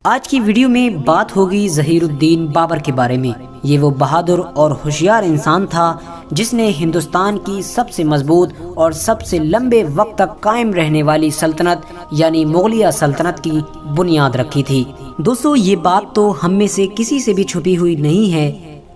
آج کی ویڈیو میں بات ہوگی ظہیر الدین بابر کے بارے میں۔ یہ وہ بہادر اور ہوشیار انسان تھا جس نے ہندوستان کی سب سے مضبوط اور سب سے لمبے وقت تک قائم رہنے والی سلطنت یعنی مغلیہ سلطنت کی بنیاد رکھی تھی۔ دوستو، یہ بات تو ہم میں سے کسی سے بھی چھپی ہوئی نہیں ہے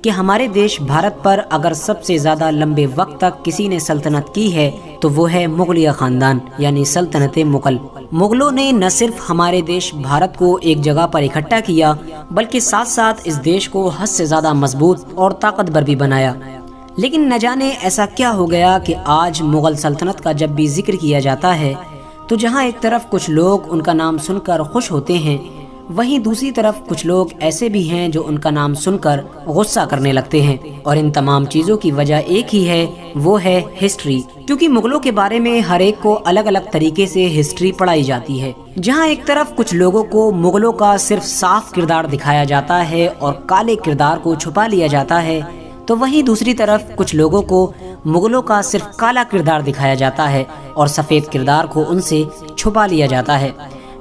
کہ ہمارے دیش بھارت پر اگر سب سے زیادہ لمبے وقت تک کسی نے سلطنت کی ہے تو وہ ہے مغلیہ خاندان یعنی سلطنت مغل۔ مغلوں نے نہ صرف ہمارے دیش بھارت کو ایک جگہ پر اکٹھا کیا بلکہ ساتھ ساتھ اس دیش کو حد سے زیادہ مضبوط اور طاقتور بھی بنایا۔ لیکن نہ جانے ایسا کیا ہو گیا کہ آج مغل سلطنت کا جب بھی ذکر کیا جاتا ہے تو جہاں ایک طرف کچھ لوگ ان کا نام سن کر خوش ہوتے ہیں، وہیں دوسری طرف کچھ لوگ ایسے بھی ہیں جو ان کا نام سن کر غصہ کرنے لگتے ہیں۔ اور ان تمام چیزوں کی وجہ ایک ہی ہے، وہ ہے ہسٹری۔ کیونکہ مغلوں کے بارے میں ہر ایک کو الگ الگ طریقے سے ہسٹری پڑھائی جاتی ہے۔ جہاں ایک طرف کچھ لوگوں کو مغلوں کا صرف صاف کردار دکھایا جاتا ہے اور کالے کردار کو چھپا لیا جاتا ہے، تو وہیں دوسری طرف کچھ لوگوں کو مغلوں کا صرف کالا کردار دکھایا جاتا ہے اور سفید کردار کو ان سے چھپا لیا جاتا ہے۔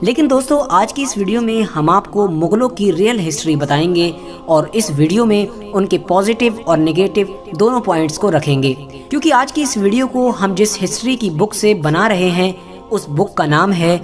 لیکن دوستو، آج کی اس ویڈیو میں ہم آپ کو مغلوں کی ریئل ہسٹری بتائیں گے اور اس ویڈیو میں ان کے پازیٹیو اور نیگیٹو دونوں پوائنٹس کو رکھیں گے، کیونکہ آج کی اس ویڈیو کو ہم جس ہسٹری کی بک سے بنا رہے ہیں اس بک کا نام ہے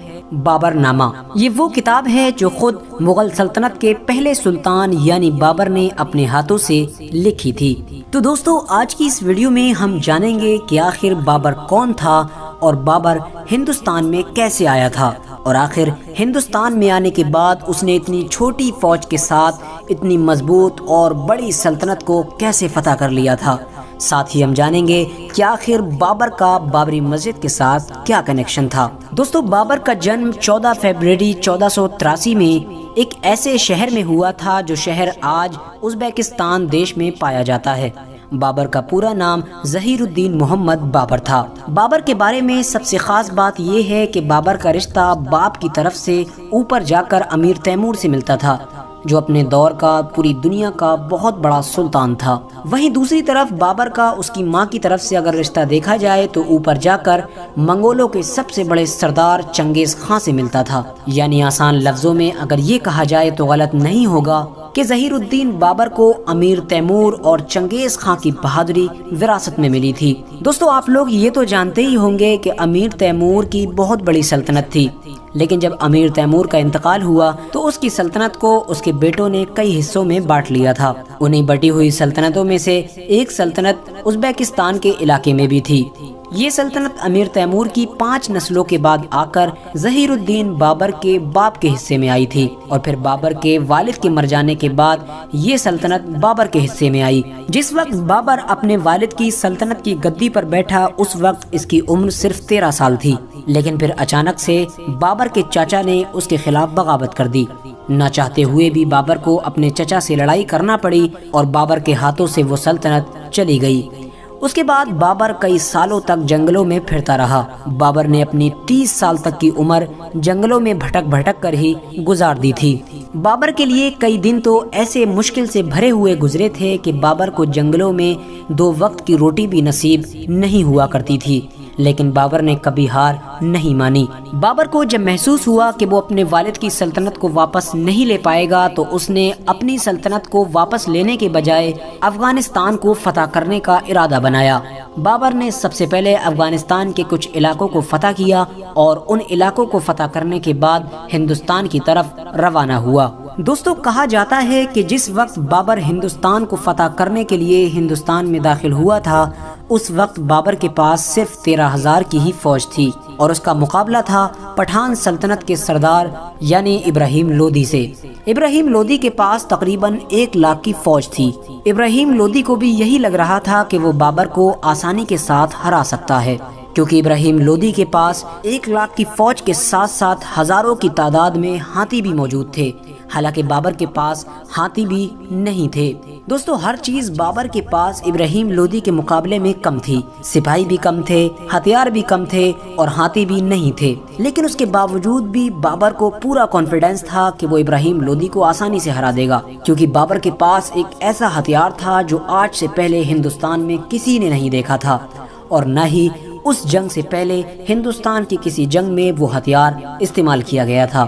بابر نامہ۔ یہ وہ کتاب ہے جو خود مغل سلطنت کے پہلے سلطان یعنی بابر نے اپنے ہاتھوں سے لکھی تھی۔ تو دوستو، آج کی اس ویڈیو میں ہم جانیں گے کہ آخر بابر کون تھا اور بابر ہندوستان میں کیسے آیا تھا، اور آخر ہندوستان میں آنے کے بعد اس نے اتنی چھوٹی فوج کے ساتھ اتنی مضبوط اور بڑی سلطنت کو کیسے فتح کر لیا تھا۔ ساتھ ہی ہم جانیں گے کہ آخر بابر کا بابری مسجد کے ساتھ کیا کنیکشن تھا۔ دوستو، بابر کا جنم 14 فروری 1483 میں ایک ایسے شہر میں ہوا تھا جو شہر آج ازبکستان دیش میں پایا جاتا ہے۔ بابر کا پورا نام ظہیر الدین محمد بابر تھا۔ بابر کے بارے میں سب سے خاص بات یہ ہے کہ بابر کا رشتہ باپ کی طرف سے اوپر جا کر امیر تیمور سے ملتا تھا، جو اپنے دور کا پوری دنیا کا بہت بڑا سلطان تھا۔ وہیں دوسری طرف بابر کا اس کی ماں کی طرف سے اگر رشتہ دیکھا جائے تو اوپر جا کر منگولوں کے سب سے بڑے سردار چنگیز خان سے ملتا تھا۔ یعنی آسان لفظوں میں اگر یہ کہا جائے تو غلط نہیں ہوگا کہ ظہیر الدین بابر کو امیر تیمور اور چنگیز خان کی بہادری وراثت میں ملی تھی۔ دوستو، آپ لوگ یہ تو جانتے ہی ہوں گے کہ امیر تیمور کی بہت بڑی سلطنت تھی، لیکن جب امیر تیمور کا انتقال ہوا تو اس کی سلطنت کو اس کے بیٹوں نے کئی حصوں میں بانٹ لیا تھا۔ انہیں بٹی ہوئی سلطنتوں میں سے ایک سلطنت ازبکستان کے علاقے میں بھی تھی۔ یہ سلطنت امیر تیمور کی 5 نسلوں کے بعد آ کر ظہیر الدین بابر کے باپ کے حصے میں آئی تھی، اور پھر بابر کے والد کے مر جانے کے بعد یہ سلطنت بابر کے حصے میں آئی۔ جس وقت بابر اپنے والد کی سلطنت کی گدی پر بیٹھا اس وقت اس کی عمر صرف 13 سال تھی، لیکن پھر اچانک سے بابر کے چاچا نے اس کے خلاف بغاوت کر دی۔ نہ چاہتے ہوئے بھی بابر کو اپنے چچا سے لڑائی کرنا پڑی اور بابر کے ہاتھوں سے وہ سلطنت چلی گئی۔ اس کے بعد بابر کئی سالوں تک جنگلوں میں پھرتا رہا۔ بابر نے اپنی 30 سال تک کی عمر جنگلوں میں بھٹک بھٹک کر ہی گزار دی تھی۔ بابر کے لیے کئی دن تو ایسے مشکل سے بھرے ہوئے گزرے تھے کہ بابر کو جنگلوں میں 2 وقت کی روٹی بھی نصیب نہیں ہوا کرتی تھی، لیکن بابر نے کبھی ہار نہیں مانی۔ بابر کو جب محسوس ہوا کہ وہ اپنے والد کی سلطنت کو واپس نہیں لے پائے گا تو اس نے اپنی سلطنت کو واپس لینے کے بجائے افغانستان کو فتح کرنے کا ارادہ بنایا۔ بابر نے سب سے پہلے افغانستان کے کچھ علاقوں کو فتح کیا اور ان علاقوں کو فتح کرنے کے بعد ہندوستان کی طرف روانہ ہوا۔ دوستو، کہا جاتا ہے کہ جس وقت بابر ہندوستان کو فتح کرنے کے لیے ہندوستان میں داخل ہوا تھا اس وقت بابر کے پاس صرف 13,000 کی ہی فوج تھی، اور اس کا مقابلہ تھا پٹھان سلطنت کے سردار یعنی ابراہیم لودھی سے۔ ابراہیم لودھی کے پاس تقریباً 1 لاکھ کی فوج تھی۔ ابراہیم لودھی کو بھی یہی لگ رہا تھا کہ وہ بابر کو آسانی کے ساتھ ہرا سکتا ہے، کیونکہ ابراہیم لودھی کے پاس 1 لاکھ کی فوج کے ساتھ ساتھ ہزاروں کی تعداد میں ہاتھی بھی موجود تھے، حالانکہ بابر کے پاس ہاتھی بھی نہیں تھے۔ دوستو، ہر چیز بابر کے پاس ابراہیم لودھی کے مقابلے میں کم تھی۔ سپاہی بھی کم تھے، ہتھیار بھی کم تھے اور ہاتھی بھی نہیں تھے، لیکن اس کے باوجود بھی بابر کو پورا کانفیڈنس تھا کہ وہ ابراہیم لودھی کو آسانی سے ہرا دے گا، کیونکہ بابر کے پاس ایک ایسا ہتھیار تھا جو آج سے پہلے ہندوستان میں کسی نے نہیں دیکھا تھا، اور نہ ہی اس جنگ سے پہلے ہندوستان کی کسی جنگ میں وہ ہتھیار استعمال کیا گیا تھا۔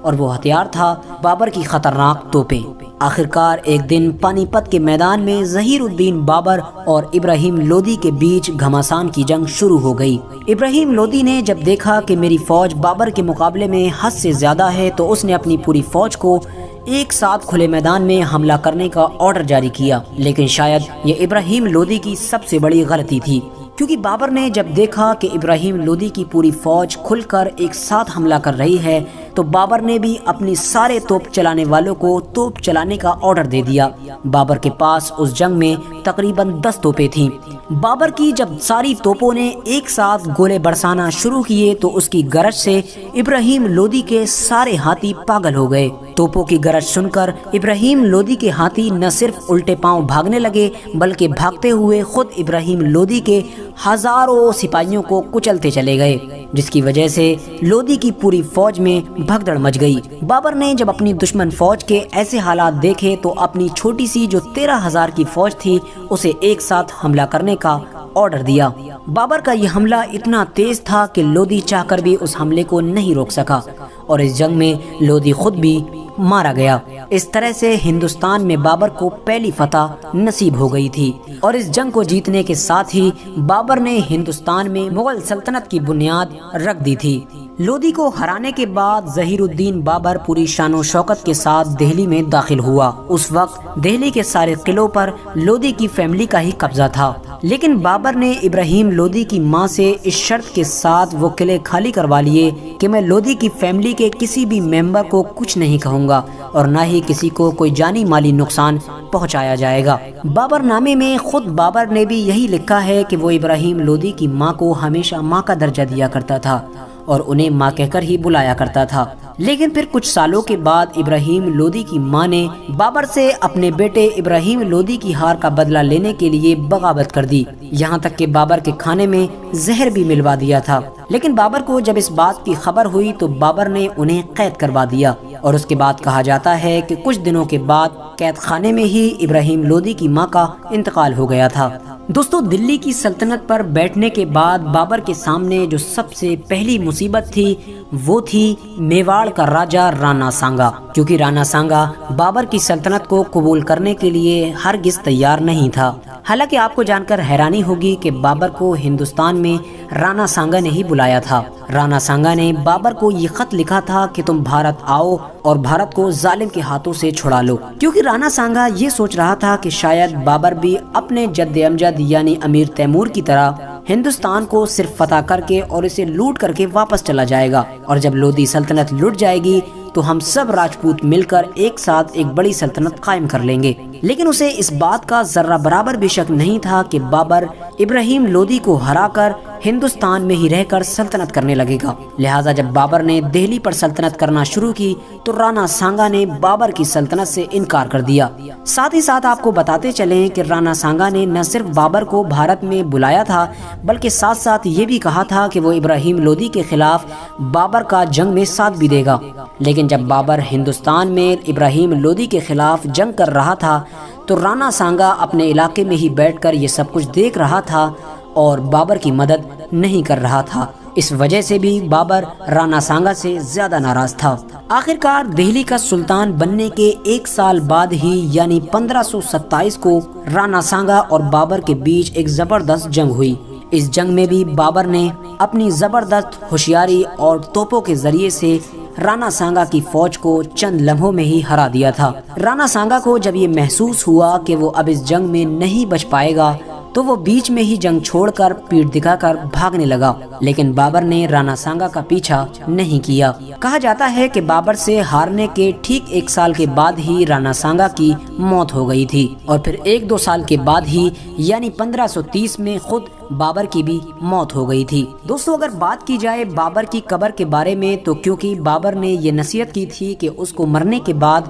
اور وہ ہتھیار تھا بابر کی خطرناک توپیں۔ آخرکار ایک دن پانی پت کے میدان میں ظہیر الدین بابر اور ابراہیم لودھی کے بیچ گھمسان کی جنگ شروع ہو گئی۔ ابراہیم لودھی نے جب دیکھا کہ میری فوج بابر کے مقابلے میں حد سے زیادہ ہے تو اس نے اپنی پوری فوج کو ایک ساتھ کھلے میدان میں حملہ کرنے کا آرڈر جاری کیا، لیکن شاید یہ ابراہیم لودھی کی سب سے بڑی غلطی تھی، کیونکہ بابر نے جب دیکھا کہ ابراہیم لودھی کی پوری فوج کھل کر ایک ساتھ حملہ کر رہی ہے تو بابر نے بھی اپنی سارے توپ چلانے والوں کو توپ چلانے کا آرڈر دے دیا۔ بابر کے پاس اس جنگ میں تقریباً 10 توپیں تھیں۔ بابر کی جب ساری توپوں نے ایک ساتھ گولے برسانا شروع کیے تو اس کی گرج سے ابراہیم لودھی کے سارے ہاتھی پاگل ہو گئے۔ توپوں کی گرج سن کر ابراہیم لودھی کے ہاتھی نہ صرف الٹے پاؤں بھاگنے لگے بلکہ بھاگتے ہوئے خود ابراہیم لودھی کے ہزاروں سپاہیوں کو کچلتے چلے گئے، جس کی وجہ سے لودھی کی پوری فوج میں بھگدڑ مچ گئی۔ بابر نے جب اپنی دشمن فوج کے ایسے حالات دیکھے تو اپنی چھوٹی سی جو 13,000 کی فوج تھی اسے ایک ساتھ حملہ کرنے کا آرڈر دیا۔ بابر کا یہ حملہ اتنا تیز تھا کہ لودھی چاہ کر بھی اس حملے کو نہیں روک سکا اور اس جنگ میں لودھی خود بھی مارا گیا۔ اس طرح سے ہندوستان میں بابر کو پہلی فتح نصیب ہو گئی تھی، اور اس جنگ کو جیتنے کے ساتھ ہی بابر نے ہندوستان میں مغل سلطنت کی بنیاد رکھ دی تھی۔ لودھی کو ہرانے کے بعد ظہیر الدین بابر پوری شان و شوکت کے ساتھ دہلی میں داخل ہوا۔ اس وقت دہلی کے سارے قلعوں پر لودھی کی فیملی کا ہی قبضہ تھا، لیکن بابر نے ابراہیم لودھی کی ماں سے اس شرط کے ساتھ وہ قلعے خالی کروا لیے کہ میں لودھی کی فیملی کے کسی بھی ممبر کو کچھ نہیں کہوں گا اور نہ ہی کسی کو کوئی جانی مالی نقصان پہنچایا جائے گا۔ بابر نامے میں خود بابر نے بھی یہی لکھا ہے کہ وہ ابراہیم لودھی کی ماں کو ہمیشہ ماں کا درجہ دیا کرتا تھا اور انہیں ماں کہہ کر ہی بلایا کرتا تھا۔ لیکن پھر کچھ سالوں کے بعد ابراہیم لودھی کی ماں نے بابر سے اپنے بیٹے ابراہیم لودھی کی ہار کا بدلہ لینے کے لیے بغاوت کر دی، یہاں تک کہ بابر کے کھانے میں زہر بھی ملوا دیا تھا۔ لیکن بابر کو جب اس بات کی خبر ہوئی تو بابر نے انہیں قید کروا دیا، اور اس کے بعد کہا جاتا ہے کہ کچھ دنوں کے بعد قید خانے میں ہی ابراہیم لودھی کی ماں کا انتقال ہو گیا تھا۔ دوستو، دلی کی سلطنت پر بیٹھنے کے بعد بابر کے سامنے جو سب سے پہلی مصیبت تھی وہ تھی میواڑ کا راجہ رانا سانگا، کیونکہ رانا سانگا بابر کی سلطنت کو قبول کرنے کے لیے ہرگز تیار نہیں تھا۔ حالانکہ آپ کو جان کر حیرانی ہوگی کہ بابر کو ہندوستان میں رانا سانگا نے ہی بلایا تھا۔ رانا سانگا نے بابر کو یہ خط لکھا تھا کہ تم بھارت آؤ اور بھارت کو ظالم کے ہاتھوں سے چھڑا لو، کیونکہ رانا سانگا یہ سوچ رہا تھا کہ شاید بابر بھی اپنے جد امجد یعنی امیر تیمور کی طرح ہندوستان کو صرف فتح کر کے اور اسے لوٹ کر کے واپس چلا جائے گا، اور جب لودھی سلطنت لٹ جائے گی تو ہم سب راجپوت مل کر ایک ساتھ ایک بڑی سلطنت قائم کر لیں گے۔ لیکن اسے اس بات کا ذرہ برابر بھی شک نہیں تھا کہ بابر ابراہیم لودھی کو ہرا کر ہندوستان میں ہی رہ کر سلطنت کرنے لگے گا۔ لہٰذا جب بابر نے دہلی پر سلطنت کرنا شروع کی تو رانا سانگا نے بابر کی سلطنت سے انکار کر دیا۔ ساتھ ہی ساتھ آپ کو بتاتے چلیں کہ رانا سانگا نے نہ صرف بابر کو بھارت میں بلایا تھا بلکہ ساتھ ساتھ یہ بھی کہا تھا کہ وہ ابراہیم لودھی کے خلاف بابر کا جنگ میں ساتھ بھی دے گا۔ لیکن جب بابر ہندوستان میں ابراہیم لودھی کے خلاف جنگ کر رہا تھا تو رانا سانگا اپنے علاقے میں ہی بیٹھ کر یہ سب کچھ دیکھ رہا تھا اور بابر کی مدد نہیں کر رہا تھا۔ اس وجہ سے بھی بابر رانا سانگا سے زیادہ ناراض تھا۔ آخرکار دہلی کا سلطان بننے کے ایک سال بعد ہی یعنی 1527 کو رانا سانگا اور بابر کے بیچ ایک زبردست جنگ ہوئی۔ اس جنگ میں بھی بابر نے اپنی زبردست ہوشیاری اور توپوں کے ذریعے سے رانا سانگا کی فوج کو چند لمحوں میں ہی ہرا دیا تھا۔ رانا سانگا کو جب یہ محسوس ہوا کہ وہ اب اس جنگ میں نہیں بچ پائے گا تو وہ بیچ میں ہی جنگ چھوڑ کر پیٹھ دکھا کر بھاگنے لگا، لیکن بابر نے رانا سانگا کا پیچھا نہیں کیا۔ کہا جاتا ہے کہ بابر سے ہارنے کے ٹھیک ایک سال کے بعد ہی رانا سانگا کی موت ہو گئی تھی، اور پھر 1-2 سال کے بعد ہی یعنی 1530 میں خود بابر کی بھی موت ہو گئی تھی۔ دوستو، اگر بات کی جائے بابر کی قبر کے بارے میں تو کیونکہ بابر نے یہ نصیحت کی تھی کہ اس کو مرنے کے بعد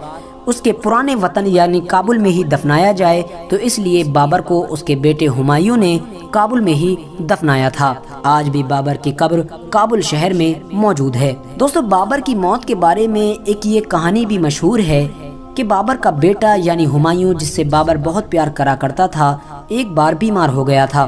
اس کے پرانے وطن یعنی کابل میں ہی دفنایا جائے، تو اس لیے بابر کو اس کے بیٹے ہمایوں نے کابل میں ہی دفنایا تھا۔ آج بھی بابر کی قبر کابل شہر میں موجود ہے۔ دوستو، بابر کی موت کے بارے میں ایک یہ کہانی بھی مشہور ہے کہ بابر کا بیٹا یعنی ہمایوں، جس سے بابر بہت پیار کرا کرتا تھا، ایک بار بیمار ہو گیا تھا۔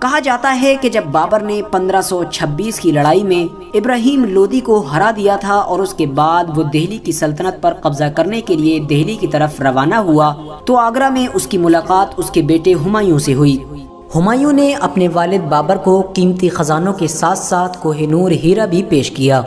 کہا جاتا ہے کہ جب بابر نے 1526 کی لڑائی میں ابراہیم لودھی کو ہرا دیا تھا اور اس کے بعد وہ دہلی کی سلطنت پر قبضہ کرنے کے لیے دہلی کی طرف روانہ ہوا تو آگرہ میں اس کی ملاقات اس کے بیٹے ہمایوں سے ہوئی۔ ہمایوں نے اپنے والد بابر کو قیمتی خزانوں کے ساتھ ساتھ کوہ نور ہیرا بھی پیش کیا،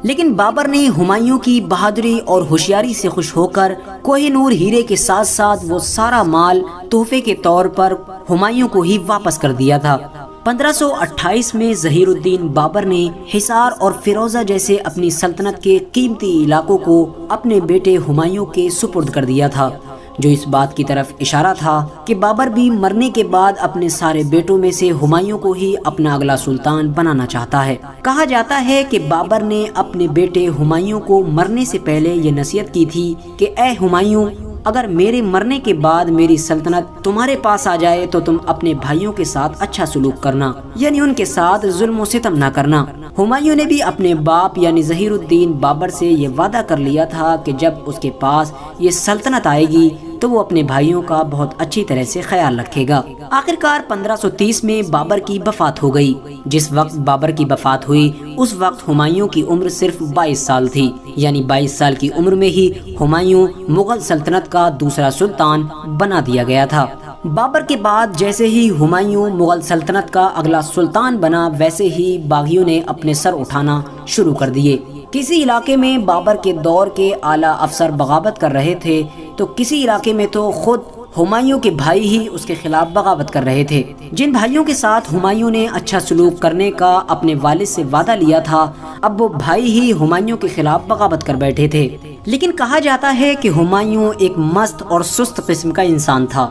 لیکن بابر نے ہمایوں کی بہادری اور ہوشیاری سے خوش ہو کر کوہ نور ہیرے کے ساتھ ساتھ وہ سارا مال تحفے کے طور پر ہمایوں کو ہی واپس کر دیا تھا۔ 1528 میں ظہیر الدین بابر نے حصار اور فیروزہ جیسے اپنی سلطنت کے قیمتی علاقوں کو اپنے بیٹے ہمایوں کے سپرد کر دیا تھا، جو اس بات کی طرف اشارہ تھا کہ بابر بھی مرنے کے بعد اپنے سارے بیٹوں میں سے ہمایوں کو ہی اپنا اگلا سلطان بنانا چاہتا ہے۔ کہا جاتا ہے کہ بابر نے اپنے بیٹے ہمایوں کو مرنے سے پہلے یہ نصیحت کی تھی کہ اے ہمایوں، اگر میرے مرنے کے بعد میری سلطنت تمہارے پاس آ جائے تو تم اپنے بھائیوں کے ساتھ اچھا سلوک کرنا، یعنی ان کے ساتھ ظلم و ستم نہ کرنا۔ ہمایوں نے بھی اپنے باپ یعنی ظہیر الدین بابر سے یہ وعدہ کر لیا تھا کہ جب اس کے پاس یہ سلطنت آئے گی تو وہ اپنے بھائیوں کا بہت اچھی طرح سے خیال رکھے گا۔ آخرکار 1530 میں بابر کی وفات ہو گئی۔ جس وقت بابر کی وفات ہوئی اس وقت ہمایوں کی عمر صرف 22 سال تھی، یعنی 22 سال کی عمر میں ہی ہمایوں مغل سلطنت کا دوسرا سلطان بنا دیا گیا تھا۔ بابر کے بعد جیسے ہی ہمایوں مغل سلطنت کا اگلا سلطان بنا، ویسے ہی باغیوں نے اپنے سر اٹھانا شروع کر دیے۔ کسی علاقے میں بابر کے دور کے اعلیٰ افسر بغاوت کر رہے تھے تو کسی علاقے میں تو خود ہمایوں کے بھائی ہی اس کے خلاف بغاوت کر رہے تھے۔ جن بھائیوں کے ساتھ ہمایوں نے اچھا سلوک کرنے کا اپنے والد سے وعدہ لیا تھا، اب وہ بھائی ہی ہمایوں کے خلاف بغاوت کر بیٹھے تھے۔ لیکن کہا جاتا ہے کہ ہمایوں ایک مست اور سست قسم کا انسان تھا۔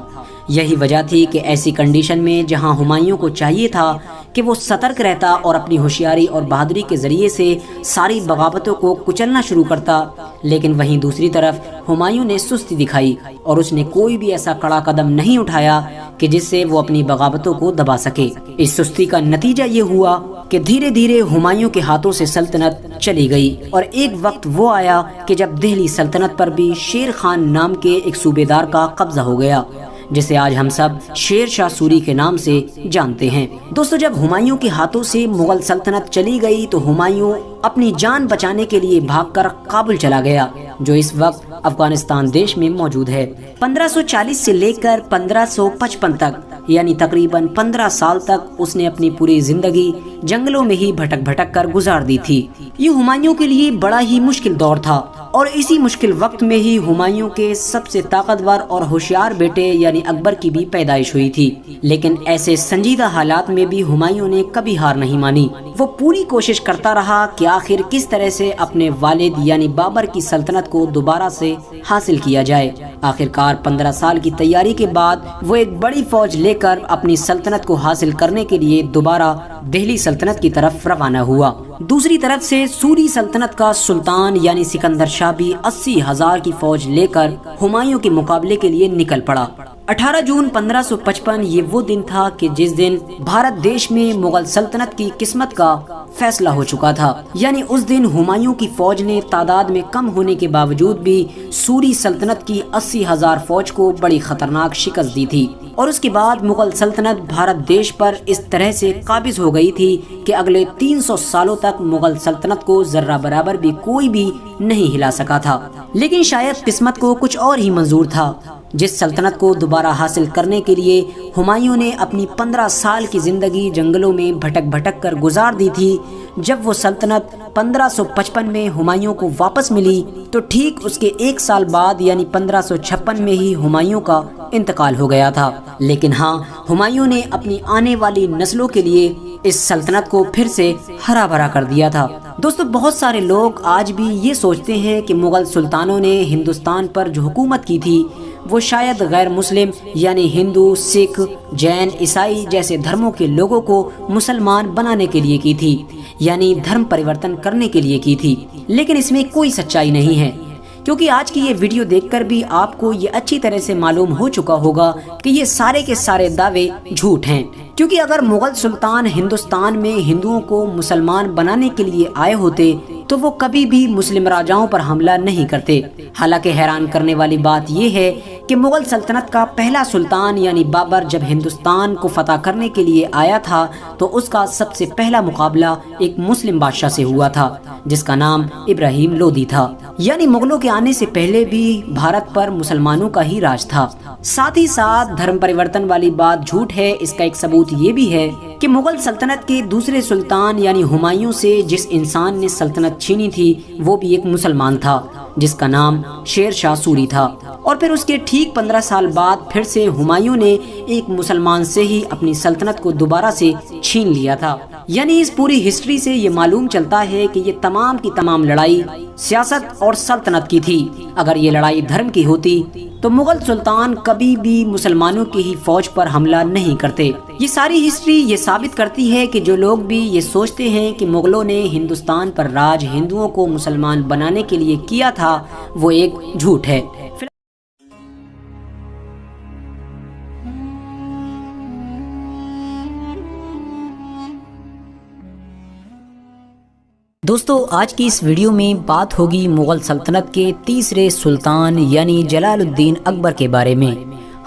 یہی وجہ تھی کہ ایسی کنڈیشن میں جہاں ہمایوں کو چاہیے تھا کہ وہ سترک رہتا اور اپنی ہوشیاری اور بہادری کے ذریعے سے ساری بغاوتوں کو کچلنا شروع کرتا، لیکن وہیں دوسری طرف ہمایوں نے سستی دکھائی اور اس نے کوئی بھی ایسا کڑا قدم نہیں اٹھایا کہ جس سے وہ اپنی بغاوتوں کو دبا سکے۔ اس سستی کا نتیجہ یہ ہوا کہ دھیرے دھیرے ہمایوں کے ہاتھوں سے سلطنت چلی گئی، اور ایک وقت وہ آیا کہ جب دہلی سلطنت پر بھی شیر خان نام کے ایک صوبیدار کا قبضہ ہو گیا، جسے آج ہم سب شیر شاہ سوری کے نام سے جانتے ہیں۔ دوستو، جب ہمایوں کے ہاتھوں سے مغل سلطنت چلی گئی تو ہمایوں اپنی جان بچانے کے لیے بھاگ کر کابل چلا گیا، جو اس وقت افغانستان دیش میں موجود ہے۔ 1540 سے لے کر 1555 تک، یعنی تقریباً 15 سال تک اس نے اپنی پوری زندگی جنگلوں میں ہی بھٹک بھٹک کر گزار دی تھی۔ یہ ہمایوں کے لیے بڑا ہی مشکل دور تھا، اور اسی مشکل وقت میں ہی ہمایوں کے سب سے طاقتور اور ہوشیار بیٹے یعنی اکبر کی بھی پیدائش ہوئی تھی۔ لیکن ایسے سنجیدہ حالات میں بھی ہمایوں نے کبھی ہار نہیں مانی۔ وہ پوری کوشش کرتا رہا کہ آخر کس طرح سے اپنے والد یعنی بابر کی سلطنت کو دوبارہ سے حاصل کیا جائے۔ آخرکار 15 سال کی تیاری کے بعد وہ ایک بڑی فوج لے کر اپنی سلطنت کو حاصل کرنے کے لیے دوبارہ دہلی سلطنت کی طرف روانہ ہوا۔ دوسری طرف سے سوری سلطنت کا سلطان یعنی سکندر شاہ بھی 80,000 کی فوج لے کر ہمایوں کے مقابلے کے لیے نکل پڑا۔ 18 جون 1555 یہ وہ دن تھا کہ جس دن بھارت دیش میں مغل سلطنت کی قسمت کا فیصلہ ہو چکا تھا، یعنی اس دن ہمایوں کی فوج نے تعداد میں کم ہونے کے باوجود بھی سوری سلطنت کی 80,000 فوج کو بڑی خطرناک شکست دی تھی، اور اس کے بعد مغل سلطنت بھارت دیش پر اس طرح سے قابض ہو گئی تھی کہ اگلے 300 سالوں تک مغل سلطنت کو ذرہ برابر بھی کوئی بھی نہیں ہلا سکا تھا۔ لیکن شاید قسمت کو کچھ اور ہی منظور تھا۔ جس سلطنت کو دوبارہ حاصل کرنے کے لیے ہمایوں نے اپنی 15 سال کی زندگی جنگلوں میں بھٹک بھٹک کر گزار دی تھی، جب وہ سلطنت 1555 میں ہمایوں کو واپس ملی تو ٹھیک اس کے ایک سال بعد یعنی 1556 میں ہی ہمایوں کا انتقال ہو گیا تھا۔ لیکن ہاں، ہمایوں نے اپنی آنے والی نسلوں کے لیے اس سلطنت کو پھر سے ہرا بھرا کر دیا تھا۔ دوستو، بہت سارے لوگ آج بھی یہ سوچتے ہیں کہ مغل سلطانوں نے ہندوستان پر جو حکومت کی تھی وہ شاید غیر مسلم یعنی ہندو، سکھ، جین، عیسائی جیسے دھرموں کے لوگوں کو مسلمان بنانے کے لیے کی تھی، یعنی دھرم پریورتن کرنے کے لیے کی تھی۔ لیکن اس میں کوئی سچائی نہیں ہے، کیونکہ آج کی یہ ویڈیو دیکھ کر بھی آپ کو یہ اچھی طرح سے معلوم ہو چکا ہوگا کہ یہ سارے کے سارے دعوے جھوٹ ہیں۔ کیونکہ اگر مغل سلطان ہندوستان میں ہندوؤں کو مسلمان بنانے کے لیے آئے ہوتے تو وہ کبھی بھی مسلم راجاؤں پر حملہ نہیں کرتے۔ حالانکہ حیران کرنے والی بات یہ ہے کہ مغل سلطنت کا پہلا سلطان یعنی بابر جب ہندوستان کو فتح کرنے کے لیے آیا تھا تو اس کا سب سے پہلا مقابلہ ایک مسلم بادشاہ سے ہوا تھا جس کا نام ابراہیم لودھی تھا۔ یعنی مغلوں کے آنے سے پہلے بھی بھارت پر مسلمانوں کا ہی راج تھا۔ ساتھ ہی ساتھ دھرم پریورتن والی بات جھوٹ ہے، اس کا ایک ثبوت یہ بھی ہے کہ مغل سلطنت کے دوسرے سلطان یعنی ہمایوں سے جس انسان نے سلطنت چھینی تھی وہ بھی ایک مسلمان تھا جس کا نام شیر شاہ سوری تھا، اور پھر اس کے ٹھیک 15 سال بعد پھر سے ہمایوں نے ایک مسلمان سے ہی اپنی سلطنت کو دوبارہ سے چھین لیا تھا۔ یعنی اس پوری ہسٹری سے یہ معلوم چلتا ہے کہ یہ تمام کی تمام لڑائی سیاست اور سلطنت کی تھی۔ اگر یہ لڑائی دھرم کی ہوتی تو مغل سلطان کبھی بھی مسلمانوں کی ہی فوج پر حملہ نہیں کرتے۔ یہ ساری ہسٹری یہ ثابت کرتی ہے کہ جو لوگ بھی یہ سوچتے ہیں کہ مغلوں نے ہندوستان پر راج ہندوؤں کو مسلمان بنانے کے لیے کیا تھا وہ ایک جھوٹ ہے۔ دوستو آج کی اس ویڈیو میں بات ہوگی مغل سلطنت کے تیسرے سلطان یعنی جلال الدین اکبر کے بارے میں۔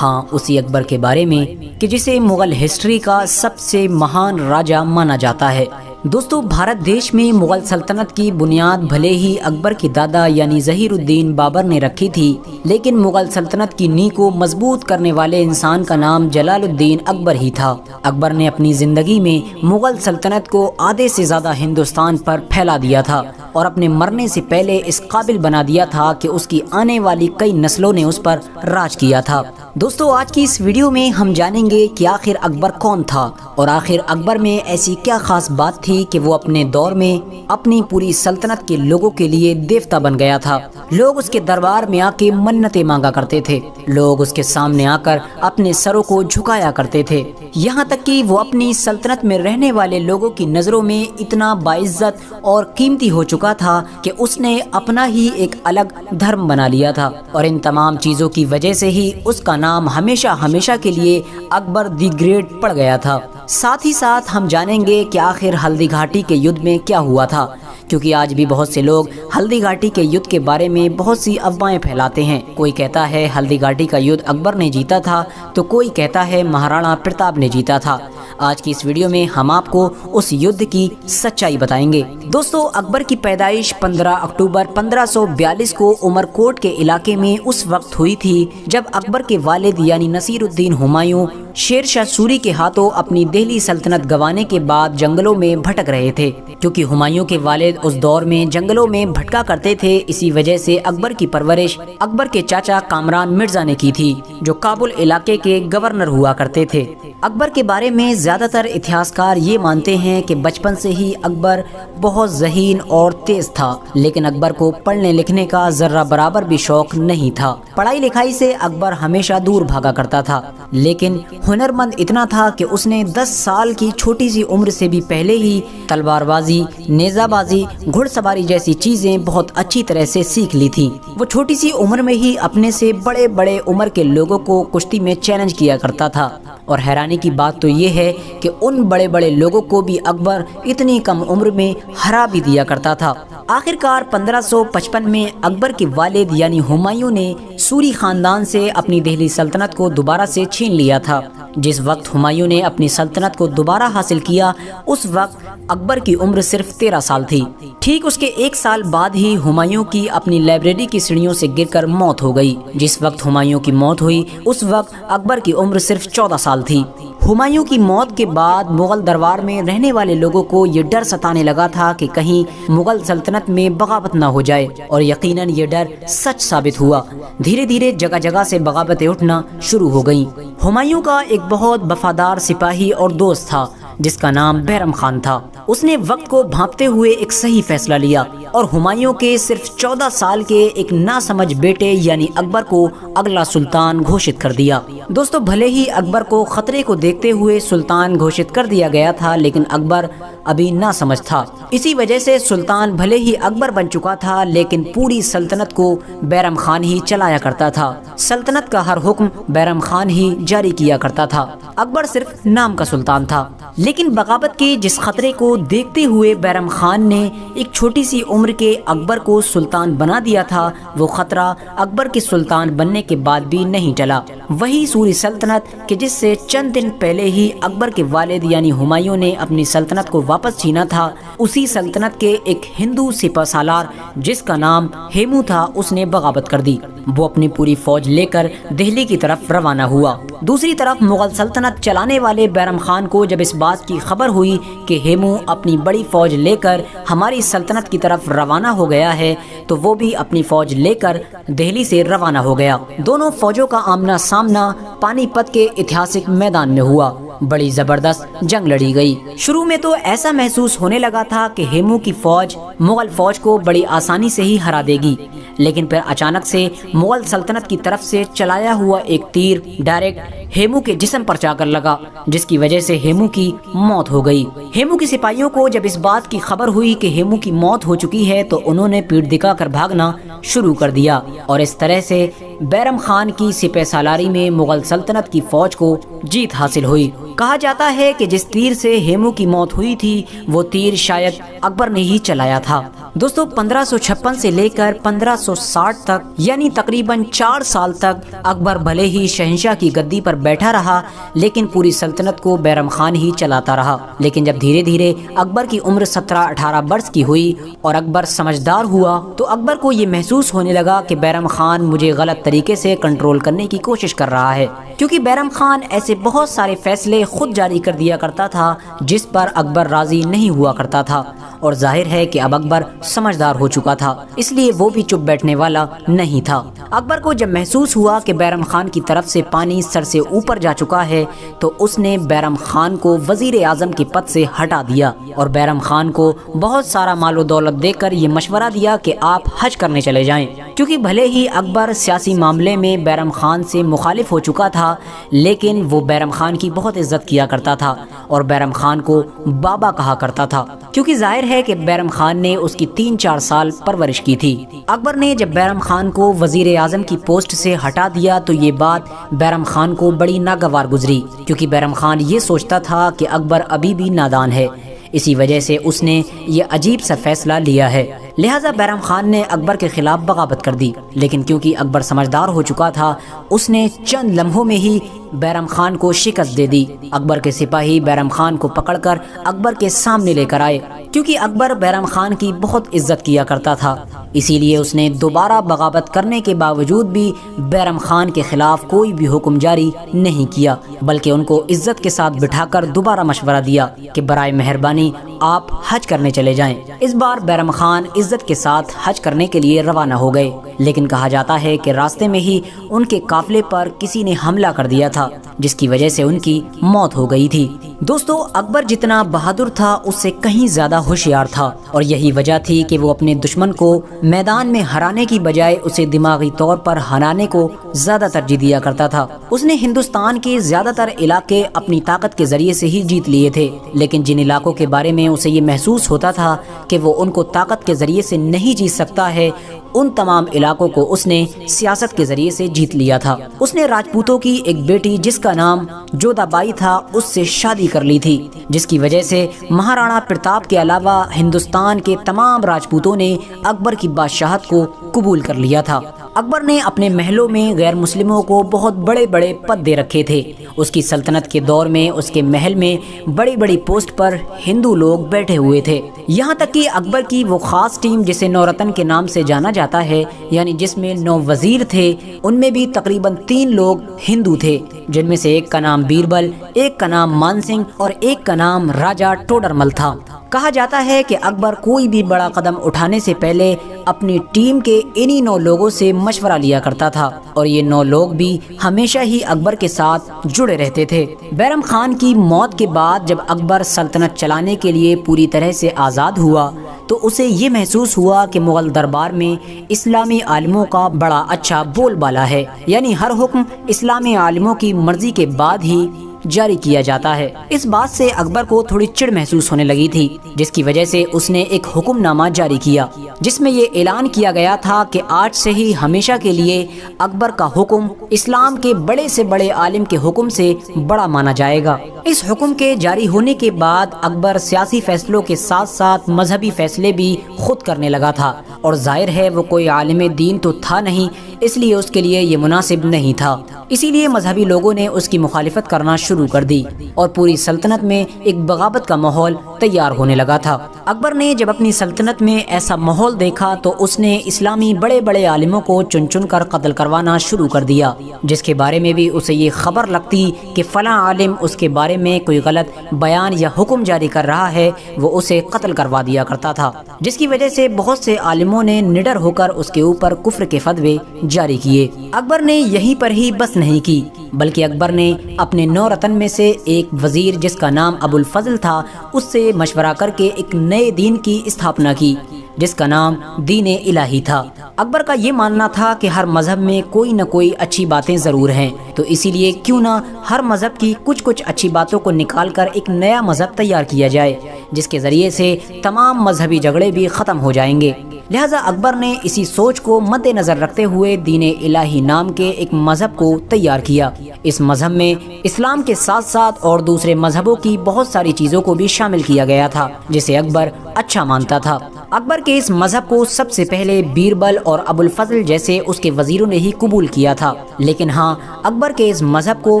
ہاں، اسی اکبر کے بارے میں کہ جسے مغل ہسٹری کا سب سے مہان راجہ مانا جاتا ہے۔ دوستو بھارت دیش میں مغل سلطنت کی بنیاد بھلے ہی اکبر کی دادا یعنی ظہیر الدین بابر نے رکھی تھی، لیکن مغل سلطنت کی نیو کو مضبوط کرنے والے انسان کا نام جلال الدین اکبر ہی تھا۔ اکبر نے اپنی زندگی میں مغل سلطنت کو آدھے سے زیادہ ہندوستان پر پھیلا دیا تھا اور اپنے مرنے سے پہلے اس قابل بنا دیا تھا کہ اس کی آنے والی کئی نسلوں نے اس پر راج کیا تھا۔ دوستو آج کی اس ویڈیو میں ہم جانیں گے کہ آخر اکبر کون تھا اور آخر اکبر میں ایسی کیا خاص بات تھی کہ وہ اپنے دور میں اپنی پوری سلطنت کے لوگوں کے لیے دیوتا بن گیا تھا۔ لوگ اس کے دربار میں آ کے منتیں مانگا کرتے تھے، لوگ اس کے سامنے آ کر اپنے سروں کو جھکایا کرتے تھے، یہاں تک کہ وہ اپنی سلطنت میں رہنے والے لوگوں کی نظروں میں اتنا باعزت اور قیمتی ہو چکا تھا کہ اس نے اپنا ہی ایک الگ دھرم بنا لیا تھا، اور ان تمام چیزوں کی وجہ سے ہی اس کا نام ہمیشہ ہمیشہ کے لیے اکبر دی گریٹ پڑ گیا تھا۔ ساتھ ہی ساتھ ہم جانیں گے کہ آخر ہلدی گھاٹی کے یدھ میں کیا ہوا تھا، کیونکہ آج بھی بہت سے لوگ ہلدی گھاٹی کے یدھ کے بارے میں بہت سی افواہیں پھیلاتے ہیں۔ کوئی کہتا ہے ہلدی گھاٹی کا یدھ اکبر نے جیتا تھا تو کوئی کہتا ہے مہارانا پرتاپ نے جیتا تھا۔ آج کی اس ویڈیو میں ہم آپ کو اس یدھ کی سچائی بتائیں گے۔ دوستو اکبر کی پیدائش 15 اکتوبر 1542 کو عمر کوٹ کے علاقے میں اس وقت ہوئی تھی جب اکبر کے والد یعنی نصیر الدین ہمایوں شیر شاہ سوری کے ہاتھوں اپنی دہلی سلطنت گنوانے کے بعد جنگلوں میں بھٹک رہے تھے۔ کیونکہ ہمایوں کے والد اس دور میں جنگلوں میں بھٹکا کرتے تھے، اسی وجہ سے اکبر کی پرورش اکبر کے چاچا کامران مرزا نے کی تھی جو کابل علاقے کے گورنر ہوا کرتے تھے۔ اکبر کے بارے میں زیادہ تر اتہاسکار یہ مانتے ہیں کہ بچپن سے ہی اکبر بہت ذہین اور تیز تھا، لیکن اکبر کو پڑھنے لکھنے کا ذرہ برابر بھی شوق نہیں تھا۔ پڑھائی لکھائی سے اکبر ہمیشہ دور بھاگا کرتا تھا، لیکن ہنرمند اتنا تھا کہ اس نے 10 سال کی چھوٹی سی عمر سے بھی پہلے ہی تلوار بازی، نیزہ بازی، گھڑ سواری جیسی چیزیں بہت اچھی طرح سے سیکھ لی تھی۔ وہ چھوٹی سی عمر میں ہی اپنے سے بڑے بڑے عمر کے لوگوں کو کشتی میں چیلنج کیا کرتا تھا، اور حیرانی کی بات تو یہ ہے کہ ان بڑے بڑے لوگوں کو بھی اکبر اتنی کم عمر میں ہرا بھی دیا کرتا تھا۔ آخرکار 1555 میں اکبر کے والد یعنی ہمایوں نے سوری خاندان سے اپنی دہلی سلطنت کو دوبارہ سے چھین لیا تھا۔ جس وقت ہمایوں نے اپنی سلطنت کو دوبارہ حاصل کیا اس وقت اکبر کی عمر صرف 13 سال تھی۔ ٹھیک اس کے 1 سال بعد ہی ہمایوں کی اپنی لائبریری کی سیڑھیوں سے گر کر موت ہو گئی۔ جس وقت ہمایوں کی موت ہوئی اس وقت اکبر کی عمر صرف 14 سال تھی۔ ہمایوں کی موت کے بعد مغل دربار میں رہنے والے لوگوں کو یہ ڈر ستانے لگا تھا کہ کہیں مغل سلطنت میں بغاوت نہ ہو جائے، اور یقیناً یہ ڈر سچ ثابت ہوا۔ دھیرے دھیرے جگہ جگہ سے بغاوتیں اٹھنا شروع ہو گئیں۔ ہمایوں کا ایک بہت وفادار سپاہی اور دوست تھا جس کا نام بیرم خان تھا۔ اس نے وقت کو بھانپتے ہوئے ایک صحیح فیصلہ لیا اور ہمایوں کے صرف 14 سال کے ایک ناسمجھ بیٹے یعنی اکبر کو اگلا سلطان گھوشت کر دیا۔ دوستو بھلے ہی اکبر کو خطرے کو دیکھتے ہوئے سلطان گھوشت کر دیا گیا تھا، لیکن اکبر ابھی ناسمجھ تھا۔ اسی وجہ سے سلطان بھلے ہی اکبر بن چکا تھا، لیکن پوری سلطنت کو بیرم خان ہی چلایا کرتا تھا۔ سلطنت کا ہر حکم بیرم خان ہی جاری کیا کرتا تھا۔ اکبر صرف نام کا سلطان تھا، لیکن بغاوت کے جس خطرے کو دیکھتے ہوئے بیرم خان نے ایک چھوٹی سی عمر کے اکبر کو سلطان بنا دیا تھا، وہ خطرہ اکبر کے سلطان بننے کے بعد بھی نہیں ٹلا۔ وہی سوری سلطنت کہ جس سے چند دن پہلے ہی اکبر کے والد یعنی ہمایوں نے اپنی سلطنت کو واپس چھینا تھا، اسی سلطنت کے ایک ہندو سپہ سالار جس کا نام ہیمو تھا، اس نے بغاوت کر دی۔ وہ اپنی پوری فوج لے کر دہلی کی طرف روانہ ہوا۔ دوسری طرف مغل سلطنت چلانے والے بیرم خان کو جب اس بات کی خبر ہوئی کہ ہیمو اپنی بڑی فوج لے کر ہماری سلطنت کی طرف روانہ ہو گیا ہے، تو وہ بھی اپنی فوج لے کر دہلی سے روانہ ہو گیا۔ دونوں فوجوں کا آمنا سامنا پانی پت کے ایتہاسک میدان میں ہوا۔ بڑی زبردست جنگ لڑی گئی۔ شروع میں تو ایسا محسوس ہونے لگا تھا کہ ہیمو کی فوج مغل فوج کو بڑی آسانی سے ہی ہرا دے گی، لیکن پھر اچانک سے مغل سلطنت کی طرف سے چلایا ہوا ایک تیر ڈائریکٹ ہیمو کے جسم پر جا کر لگا، جس کی وجہ سے ہیمو کی موت ہو گئی۔ ہیمو کے سپاہیوں کو جب اس بات کی خبر ہوئی کہ ہیمو کی موت ہو چکی ہے تو انہوں نے پیٹ دکھا کر بھاگنا شروع کر دیا، اور اس طرح سے بیرم خان کی سپہ سالاری میں مغل سلطنت کی فوج کو جیت حاصل ہوئی۔ کہا جاتا ہے کہ جس تیر سے ہیمو کی موت ہوئی تھی وہ تیر شاید اکبر نے ہی چلایا تھا۔ دوستو 1556 سے لے کر 1560 تک یعنی تقریباً 4 سال تک اکبر بھلے ہی شہنشاہ کی گدی پر بیٹھا رہا، لیکن پوری سلطنت کو بیرم خان ہی چلاتا رہا۔ لیکن جب دھیرے دھیرے اکبر کی عمر 17-18 برس کی ہوئی اور اکبر سمجھدار ہوا تو اکبر کو یہ محسوس ہونے لگا کہ بیرم خان مجھے غلط طریقے سے کنٹرول کرنے کی کوشش کر رہا ہے، کیونکہ بیرم خان ایسے بہت سارے فیصلے خود جاری کر دیا کرتا تھا جس پر اکبر راضی نہیں ہوا کرتا تھا، اور ظاہر ہے کہ اب اکبر سمجھدار ہو چکا تھا، اس لیے وہ بھی چپ بیٹھنے والا نہیں تھا۔ اکبر کو جب محسوس ہوا کہ بیرم خان کی طرف سے پانی سر سے اوپر جا چکا ہے تو اس نے بیرم خان کو وزیر اعظم کے پد سے ہٹا دیا، اور بیرم خان کو بہت سارا مال و دولت دے کر یہ مشورہ دیا کہ آپ حج کرنے چلے جائیں، کیونکہ بھلے ہی اکبر سیاسی معاملے میں بیرم خان سے مخالف ہو چکا تھا، لیکن وہ بیرم خان کی بہت عزت کیا کرتا تھا اور بیرم خان کو بابا کہا کرتا تھا، کیونکہ ظاہر ہے کہ بیرم خان نے اس کی 3-4 سال پرورش کی تھی۔ اکبر نے جب بیرم خان کو وزیر اعظم کی پوسٹ سے ہٹا دیا تو یہ بات بیرم خان کو بڑی ناگوار گزری، کیونکہ بیرم خان یہ سوچتا تھا کہ اکبر ابھی بھی نادان ہے، اسی وجہ سے اس نے یہ عجیب سا فیصلہ لیا ہے۔ لہٰذا بیرم خان نے اکبر کے خلاف بغاوت کر دی، لیکن کیونکہ اکبر سمجھدار ہو چکا تھا اس نے چند لمحوں میں ہی بیرم خان کو شکست دے دی۔ اکبر کے سپاہی بیرم خان کو پکڑ کر اکبر کے سامنے لے کر آئے، کیونکہ اکبر بیرم خان کی بہت عزت کیا کرتا تھا، اسی لیے اس نے دوبارہ بغاوت کرنے کے باوجود بھی بیرم خان کے خلاف کوئی بھی حکم جاری نہیں کیا، بلکہ ان کو عزت کے ساتھ بٹھا کر دوبارہ مشورہ دیا کہ برائے مہربانی آپ حج کرنے چلے جائیں۔ اس بار بیرم خان عزت کے ساتھ حج کرنے کے لیے روانہ ہو گئے، لیکن کہا جاتا ہے کہ راستے میں ہی ان کے قافلے پر کسی نے حملہ کر دیا تھا، جس کی وجہ سے ان کی موت ہو گئی تھی۔ دوستو اکبر جتنا بہادر تھا اس سے کہیں زیادہ ہوشیار تھا، اور یہی وجہ تھی کہ وہ اپنے دشمن کو میدان میں ہرانے کی بجائے اسے دماغی طور پر ہرانے کو زیادہ ترجیح دیا کرتا تھا۔ اس نے ہندوستان کے زیادہ تر علاقے اپنی طاقت کے ذریعے سے ہی جیت لیے تھے، لیکن جن علاقوں کے بارے میں اسے یہ محسوس ہوتا تھا کہ وہ ان کو طاقت کے ذریعے سے نہیں جیت سکتا ہے، ان تمام علاقوں کو اس نے سیاست کے ذریعے سے جیت لیا تھا۔ اس نے راجپوتوں کی ایک بیٹی جس کا نام جودا بائی تھا اس سے شادی کر لی تھی، جس کی وجہ سے مہارانا پرتاپ کے علاوہ ہندوستان کے تمام راجپوتوں نے اکبر کی بادشاہت کو قبول کر لیا تھا۔ اکبر نے اپنے محلوں میں غیر مسلموں کو بہت بڑے بڑے پد دے رکھے تھے۔ اس کی سلطنت کے دور میں اس کے محل میں بڑی بڑی پوسٹ پر ہندو لوگ بیٹھے ہوئے تھے، یہاں تک کہ اکبر کی وہ خاص ٹیم جسے نورتن کے نام سے جانا جاتا ہے، یعنی جس میں 9 وزیر تھے، ان میں بھی تقریباً 3 لوگ ہندو تھے، جن میں سے ایک کا نام بیربل، ایک کا نام مان سنگھ اور ایک کا نام راجا ٹوڈرمل تھا۔ کہا جاتا ہے کہ اکبر کوئی بھی بڑا قدم اٹھانے سے پہلے اپنی ٹیم کے انہی 9 لوگوں سے مشورہ لیا کرتا تھا، اور یہ 9 لوگ بھی ہمیشہ ہی اکبر کے ساتھ جڑے رہتے تھے۔ بیرم خان کی موت کے بعد جب اکبر سلطنت چلانے کے لیے پوری طرح سے آزاد ہوا تو اسے یہ محسوس ہوا کہ مغل دربار میں اسلامی عالموں کا بڑا اچھا بول بالا ہے، یعنی ہر حکم اسلامی عالموں کی مرضی کے بعد ہی جاری کیا جاتا ہے۔ اس بات سے اکبر کو تھوڑی چڑ محسوس ہونے لگی تھی، جس کی وجہ سے اس نے ایک حکم نامہ جاری کیا جس میں یہ اعلان کیا گیا تھا کہ آج سے ہی ہمیشہ کے لیے اکبر کا حکم اسلام کے بڑے سے بڑے عالم کے حکم سے بڑا مانا جائے گا۔ اس حکم کے جاری ہونے کے بعد اکبر سیاسی فیصلوں کے ساتھ ساتھ مذہبی فیصلے بھی خود کرنے لگا تھا، اور ظاہر ہے وہ کوئی عالم دین تو تھا نہیں، اس لیے اس کے لیے یہ مناسب نہیں تھا۔ اسی لیے مذہبی لوگوں نے اس کی مخالفت کرنا شروع کر دی اور پوری سلطنت میں ایک بغاوت کا ماحول تیار ہونے لگا تھا۔ اکبر نے جب اپنی سلطنت میں ایسا ماحول دیکھا تو اس نے اسلامی بڑے بڑے عالموں کو چن چن کر قتل کروانا شروع کر دیا، جس کے بارے میں بھی اسے یہ خبر لگتی کہ فلاں عالم اس کے بارے میں کوئی غلط بیان یا حکم جاری کر رہا ہے، وہ اسے قتل کروا دیا کرتا تھا، جس کی وجہ سے بہت سے عالموں نے نڈر ہو کر اس کے اوپر کفر کے فتوے جاری کیے۔ اکبر نے یہیں پر ہی بس نہیں کی، بلکہ اکبر نے اپنے 9 رتن میں سے ایک وزیر جس کا نام ابو الفضل تھا، اس سے مشورہ کر کے ایک نئے دین کی استھاپنا کی جس کا نام دین الہی تھا۔ اکبر کا یہ ماننا تھا کہ ہر مذہب میں کوئی نہ کوئی اچھی باتیں ضرور ہیں، تو اسی لیے کیوں نہ ہر مذہب کی کچھ اچھی باتوں کو نکال کر ایک نیا مذہب تیار کیا جائے، جس کے ذریعے سے تمام مذہبی جھگڑے بھی ختم ہو جائیں گے۔ لہٰذا اکبر نے اسی سوچ کو مد نظر رکھتے ہوئے دین الہی نام کے ایک مذہب کو تیار کیا۔ اس مذہب میں اسلام کے ساتھ ساتھ اور دوسرے مذہبوں کی بہت ساری چیزوں کو بھی شامل کیا گیا تھا، جسے اکبر اچھا مانتا تھا۔ اکبر کے اس مذہب کو سب سے پہلے بیربل اور ابو الفضل جیسے اس کے وزیروں نے ہی قبول کیا تھا، لیکن ہاں، اکبر کے اس مذہب کو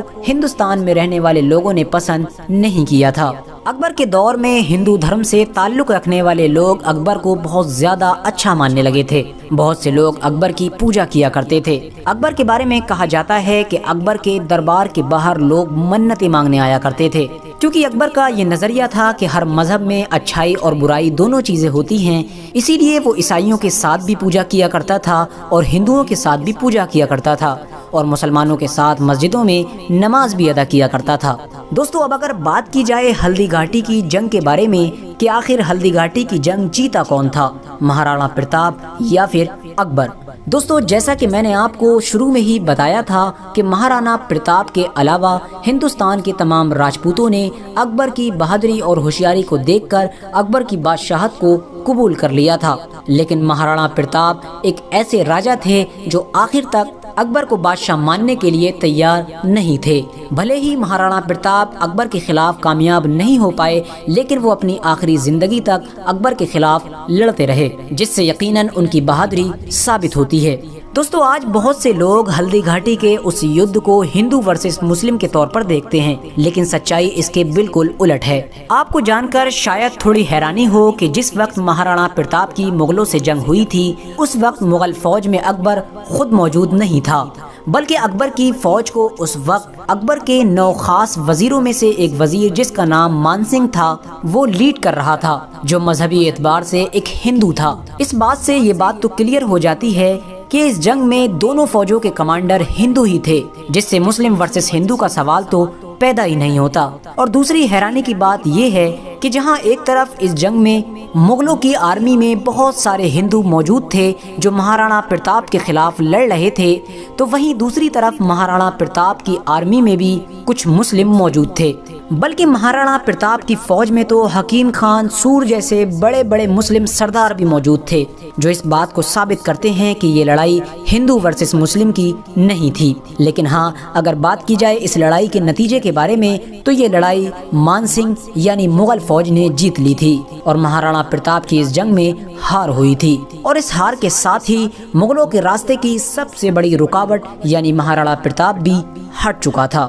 ہندوستان میں رہنے والے لوگوں نے پسند نہیں کیا تھا۔ اکبر کے دور میں ہندو دھرم سے تعلق رکھنے والے لوگ اکبر کو بہت زیادہ اچھا ماننے لگے تھے۔ بہت سے لوگ اکبر کی پوجا کیا کرتے تھے۔ اکبر کے بارے میں کہا جاتا ہے کہ اکبر کے دربار کے باہر لوگ منتیں مانگنے آیا کرتے تھے، کیونکہ اکبر کا یہ نظریہ تھا کہ ہر مذہب میں اچھائی اور برائی دونوں چیزیں ہوتی ہیں، اسی لیے وہ عیسائیوں کے ساتھ بھی پوجا کیا کرتا تھا اور ہندوؤں کے ساتھ بھی پوجا کیا کرتا تھا، اور مسلمانوں کے ساتھ مسجدوں میں نماز بھی ادا کیا کرتا تھا۔ دوستو، اب اگر بات کی جائے ہلدی گھاٹی کی جنگ کے بارے میں کہ آخر ہلدی گھاٹی کی جنگ جیتا کون تھا، مہارانا پرتاپ یا پھر اکبر؟ دوستو، جیسا کہ میں نے آپ کو شروع میں ہی بتایا تھا کہ مہارانا پرتاپ کے علاوہ ہندوستان کے تمام راجپوتوں نے اکبر کی بہادری اور ہوشیاری کو دیکھ کر اکبر کی بادشاہت کو قبول کر لیا تھا، لیکن مہارانا پرتاپ ایک ایسے راجا تھے جو آخر تک اکبر کو بادشاہ ماننے کے لیے تیار نہیں تھے۔ بھلے ہی مہارانا پرتاپ اکبر کے خلاف کامیاب نہیں ہو پائے، لیکن وہ اپنی آخری زندگی تک اکبر کے خلاف لڑتے رہے، جس سے یقیناً ان کی بہادری ثابت ہوتی ہے۔ دوستو، آج بہت سے لوگ ہلدی گھاٹی کے اس یدھ کو ہندو ورسس مسلم کے طور پر دیکھتے ہیں، لیکن سچائی اس کے بالکل الٹ ہے۔ آپ کو جان کر شاید تھوڑی حیرانی ہو کہ جس وقت مہارانا پرتاپ کی مغلوں سے جنگ ہوئی تھی، اس وقت مغل فوج میں اکبر خود موجود نہیں تھا، بلکہ اکبر کی فوج کو اس وقت اکبر کے 9 خاص وزیروں میں سے ایک وزیر جس کا نام مان سنگھ تھا، وہ لیڈ کر رہا تھا، جو مذہبی اعتبار سے ایک ہندو تھا۔ اس بات سے یہ بات تو کلیئر ہو جاتی ہے کہ اس جنگ میں دونوں فوجوں کے کمانڈر ہندو ہی تھے، جس سے مسلم ورسس ہندو کا سوال تو پیدا ہی نہیں ہوتا۔ اور دوسری حیرانی کی بات یہ ہے کہ جہاں ایک طرف اس جنگ میں مغلوں کی آرمی میں بہت سارے ہندو موجود تھے جو مہارانا پرتاپ کے خلاف لڑ رہے تھے، تو وہیں دوسری طرف مہارانا پرتاپ کی آرمی میں بھی کچھ مسلم موجود تھے، بلکہ مہارانا پرتاپ کی فوج میں تو حکیم خان سور جیسے بڑے بڑے مسلم سردار بھی موجود تھے، جو اس بات کو ثابت کرتے ہیں کہ یہ لڑائی ہندو ورسس مسلم کی نہیں تھی۔ لیکن ہاں، اگر بات کی جائے اس لڑائی کے نتیجے کے بارے میں، تو یہ لڑائی مان سنگھ یعنی مغل فوج نے جیت لی تھی اور مہارانا پرتاپ کی اس جنگ میں ہار ہوئی تھی، اور اس ہار کے ساتھ ہی مغلوں کے راستے کی سب سے بڑی رکاوٹ یعنی مہارانا پرتاپ بھی ہٹ چکا تھا۔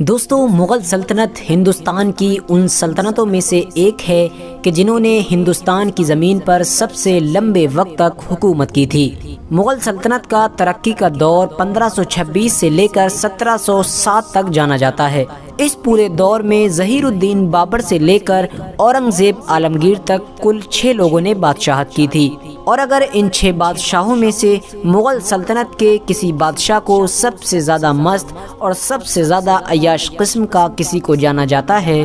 دوستو، مغل سلطنت ہندوستان کی ان سلطنتوں میں سے ایک ہے کہ جنہوں نے ہندوستان کی زمین پر سب سے لمبے وقت تک حکومت کی تھی۔ مغل سلطنت کا ترقی کا دور 1526 سے لے کر 1707 تک جانا جاتا ہے۔ اس پورے دور میں ظہیر الدین بابر سے لے کر اورنگزیب عالمگیر تک کل 6 لوگوں نے بادشاہت کی تھی، اور اگر ان 6 بادشاہوں میں سے مغل سلطنت کے کسی بادشاہ کو سب سے زیادہ مست اور سب سے زیادہ عیاش قسم کا کسی کو جانا جاتا ہے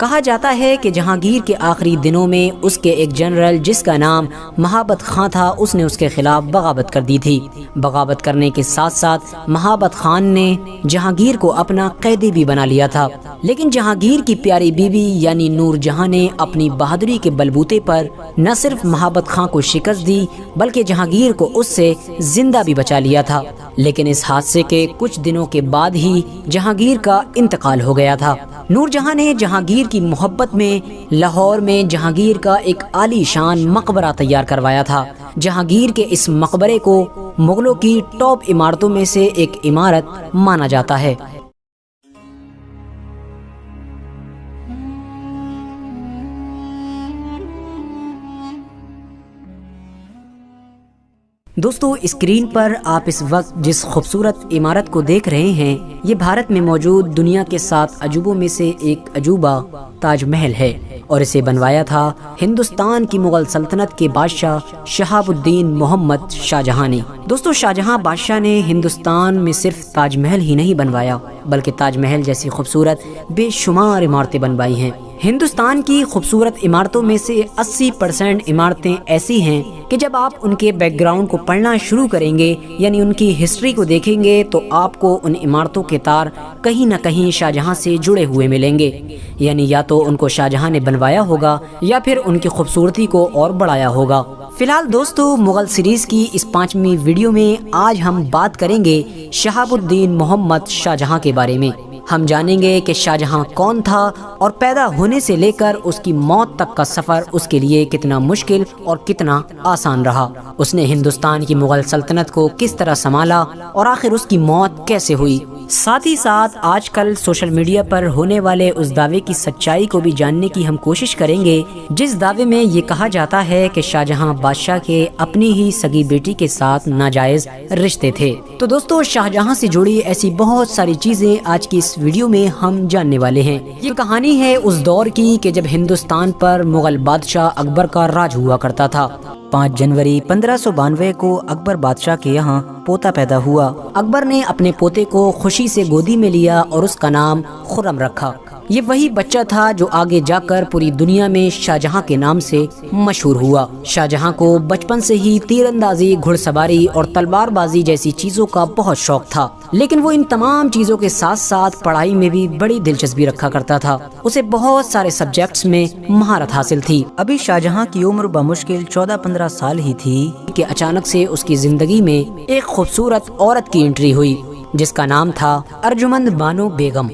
کہا جاتا ہے کہ جہانگیر کے آخری دنوں میں اس کے ایک جنرل جس کا نام مہابت خان تھا، اس نے اس کے خلاف بغاوت کر دی تھی۔ بغاوت کرنے کے ساتھ ساتھ مہابت خان نے جہانگیر کو اپنا قیدی بھی بنا لیا تھا، لیکن جہانگیر کی پیاری بیوی یعنی نور جہاں نے اپنی بہادری کے بلبوتے پر نہ صرف مہابت خان کو شکست دی بلکہ جہانگیر کو اس سے زندہ بھی بچا لیا تھا۔ لیکن اس حادثے کے کچھ دنوں کے بعد ہی جہانگیر کا انتقال ہو گیا تھا۔ نور جہاں نے جہانگیر کی محبت میں لاہور میں جہانگیر کا ایک عالی شان مقبرہ تیار کروایا تھا۔ جہانگیر کے اس مقبرے کو مغلوں کی ٹاپ عمارتوں میں سے ایک عمارت مانا جاتا ہے۔ دوستو، اسکرین پر آپ اس وقت جس خوبصورت عمارت کو دیکھ رہے ہیں یہ بھارت میں موجود دنیا کے 7 عجوبوں میں سے ایک عجوبہ تاج محل ہے، اور اسے بنوایا تھا ہندوستان کی مغل سلطنت کے بادشاہ شہاب الدین محمد شاہ جہاں نے۔ دوستو، شاہ جہاں بادشاہ نے ہندوستان میں صرف تاج محل ہی نہیں بنوایا بلکہ تاج محل جیسی خوبصورت بے شمار عمارتیں بنوائی ہیں۔ ہندوستان کی خوبصورت عمارتوں میں سے 80% عمارتیں ایسی ہیں کہ جب آپ ان کے بیک گراؤنڈ کو پڑھنا شروع کریں گے یعنی ان کی ہسٹری کو دیکھیں گے تو آپ کو ان عمارتوں کے تار کہیں نہ کہیں شاہ جہاں سے جڑے ہوئے ملیں گے، یعنی یا تو ان کو شاہ جہاں نے بنوایا ہوگا یا پھر ان کی خوبصورتی کو اور بڑھایا ہوگا۔ فی الحال دوستو، مغل سیریز کی اس 5ویں ویڈیو میں آج ہم بات کریں گے شہاب الدین محمد شاہ جہاں کے بارے میں۔ ہم جانیں گے کہ شاہ جہاں کون تھا اور پیدا ہونے سے لے کر اس کی موت تک کا سفر اس کے لیے کتنا مشکل اور کتنا آسان رہا۔ اس نے ہندوستان کی مغل سلطنت کو کس طرح سنبھالا اور آخر اس کی موت کیسے ہوئی۔ ساتھ ہی ساتھ آج کل سوشل میڈیا پر ہونے والے اس دعوے کی سچائی کو بھی جاننے کی ہم کوشش کریں گے جس دعوے میں یہ کہا جاتا ہے کہ شاہ جہاں بادشاہ کے اپنی ہی سگی بیٹی کے ساتھ ناجائز رشتے تھے۔ تو دوستو، شاہ جہاں سے جڑی ایسی بہت ساری چیزیں آج کی اس ویڈیو میں ہم جاننے والے ہیں۔ یہ کہانی ہے اس دور کی کہ جب ہندوستان پر مغل بادشاہ اکبر کا راج ہوا کرتا تھا۔ 5 جنوری 1592 کو اکبر بادشاہ کے یہاں پوتا پیدا ہوا۔ اکبر نے اپنے پوتے کو خوشی سے گودی میں لیا اور اس کا نام خرم رکھا۔ یہ وہی بچہ تھا جو آگے جا کر پوری دنیا میں شاہ جہاں کے نام سے مشہور ہوا۔ شاہ جہاں کو بچپن سے ہی تیر اندازی، گھڑ سواری اور تلوار بازی جیسی چیزوں کا بہت شوق تھا، لیکن وہ ان تمام چیزوں کے ساتھ ساتھ پڑھائی میں بھی بڑی دلچسپی رکھا کرتا تھا۔ اسے بہت سارے سبجیکٹس میں مہارت حاصل تھی۔ ابھی شاہ جہاں کی عمر بمشکل 14-15 سال ہی تھی کہ اچانک سے اس کی زندگی میں ایک خوبصورت عورت کی انٹری ہوئی جس کا نام تھا ارجمند بانو بیگم۔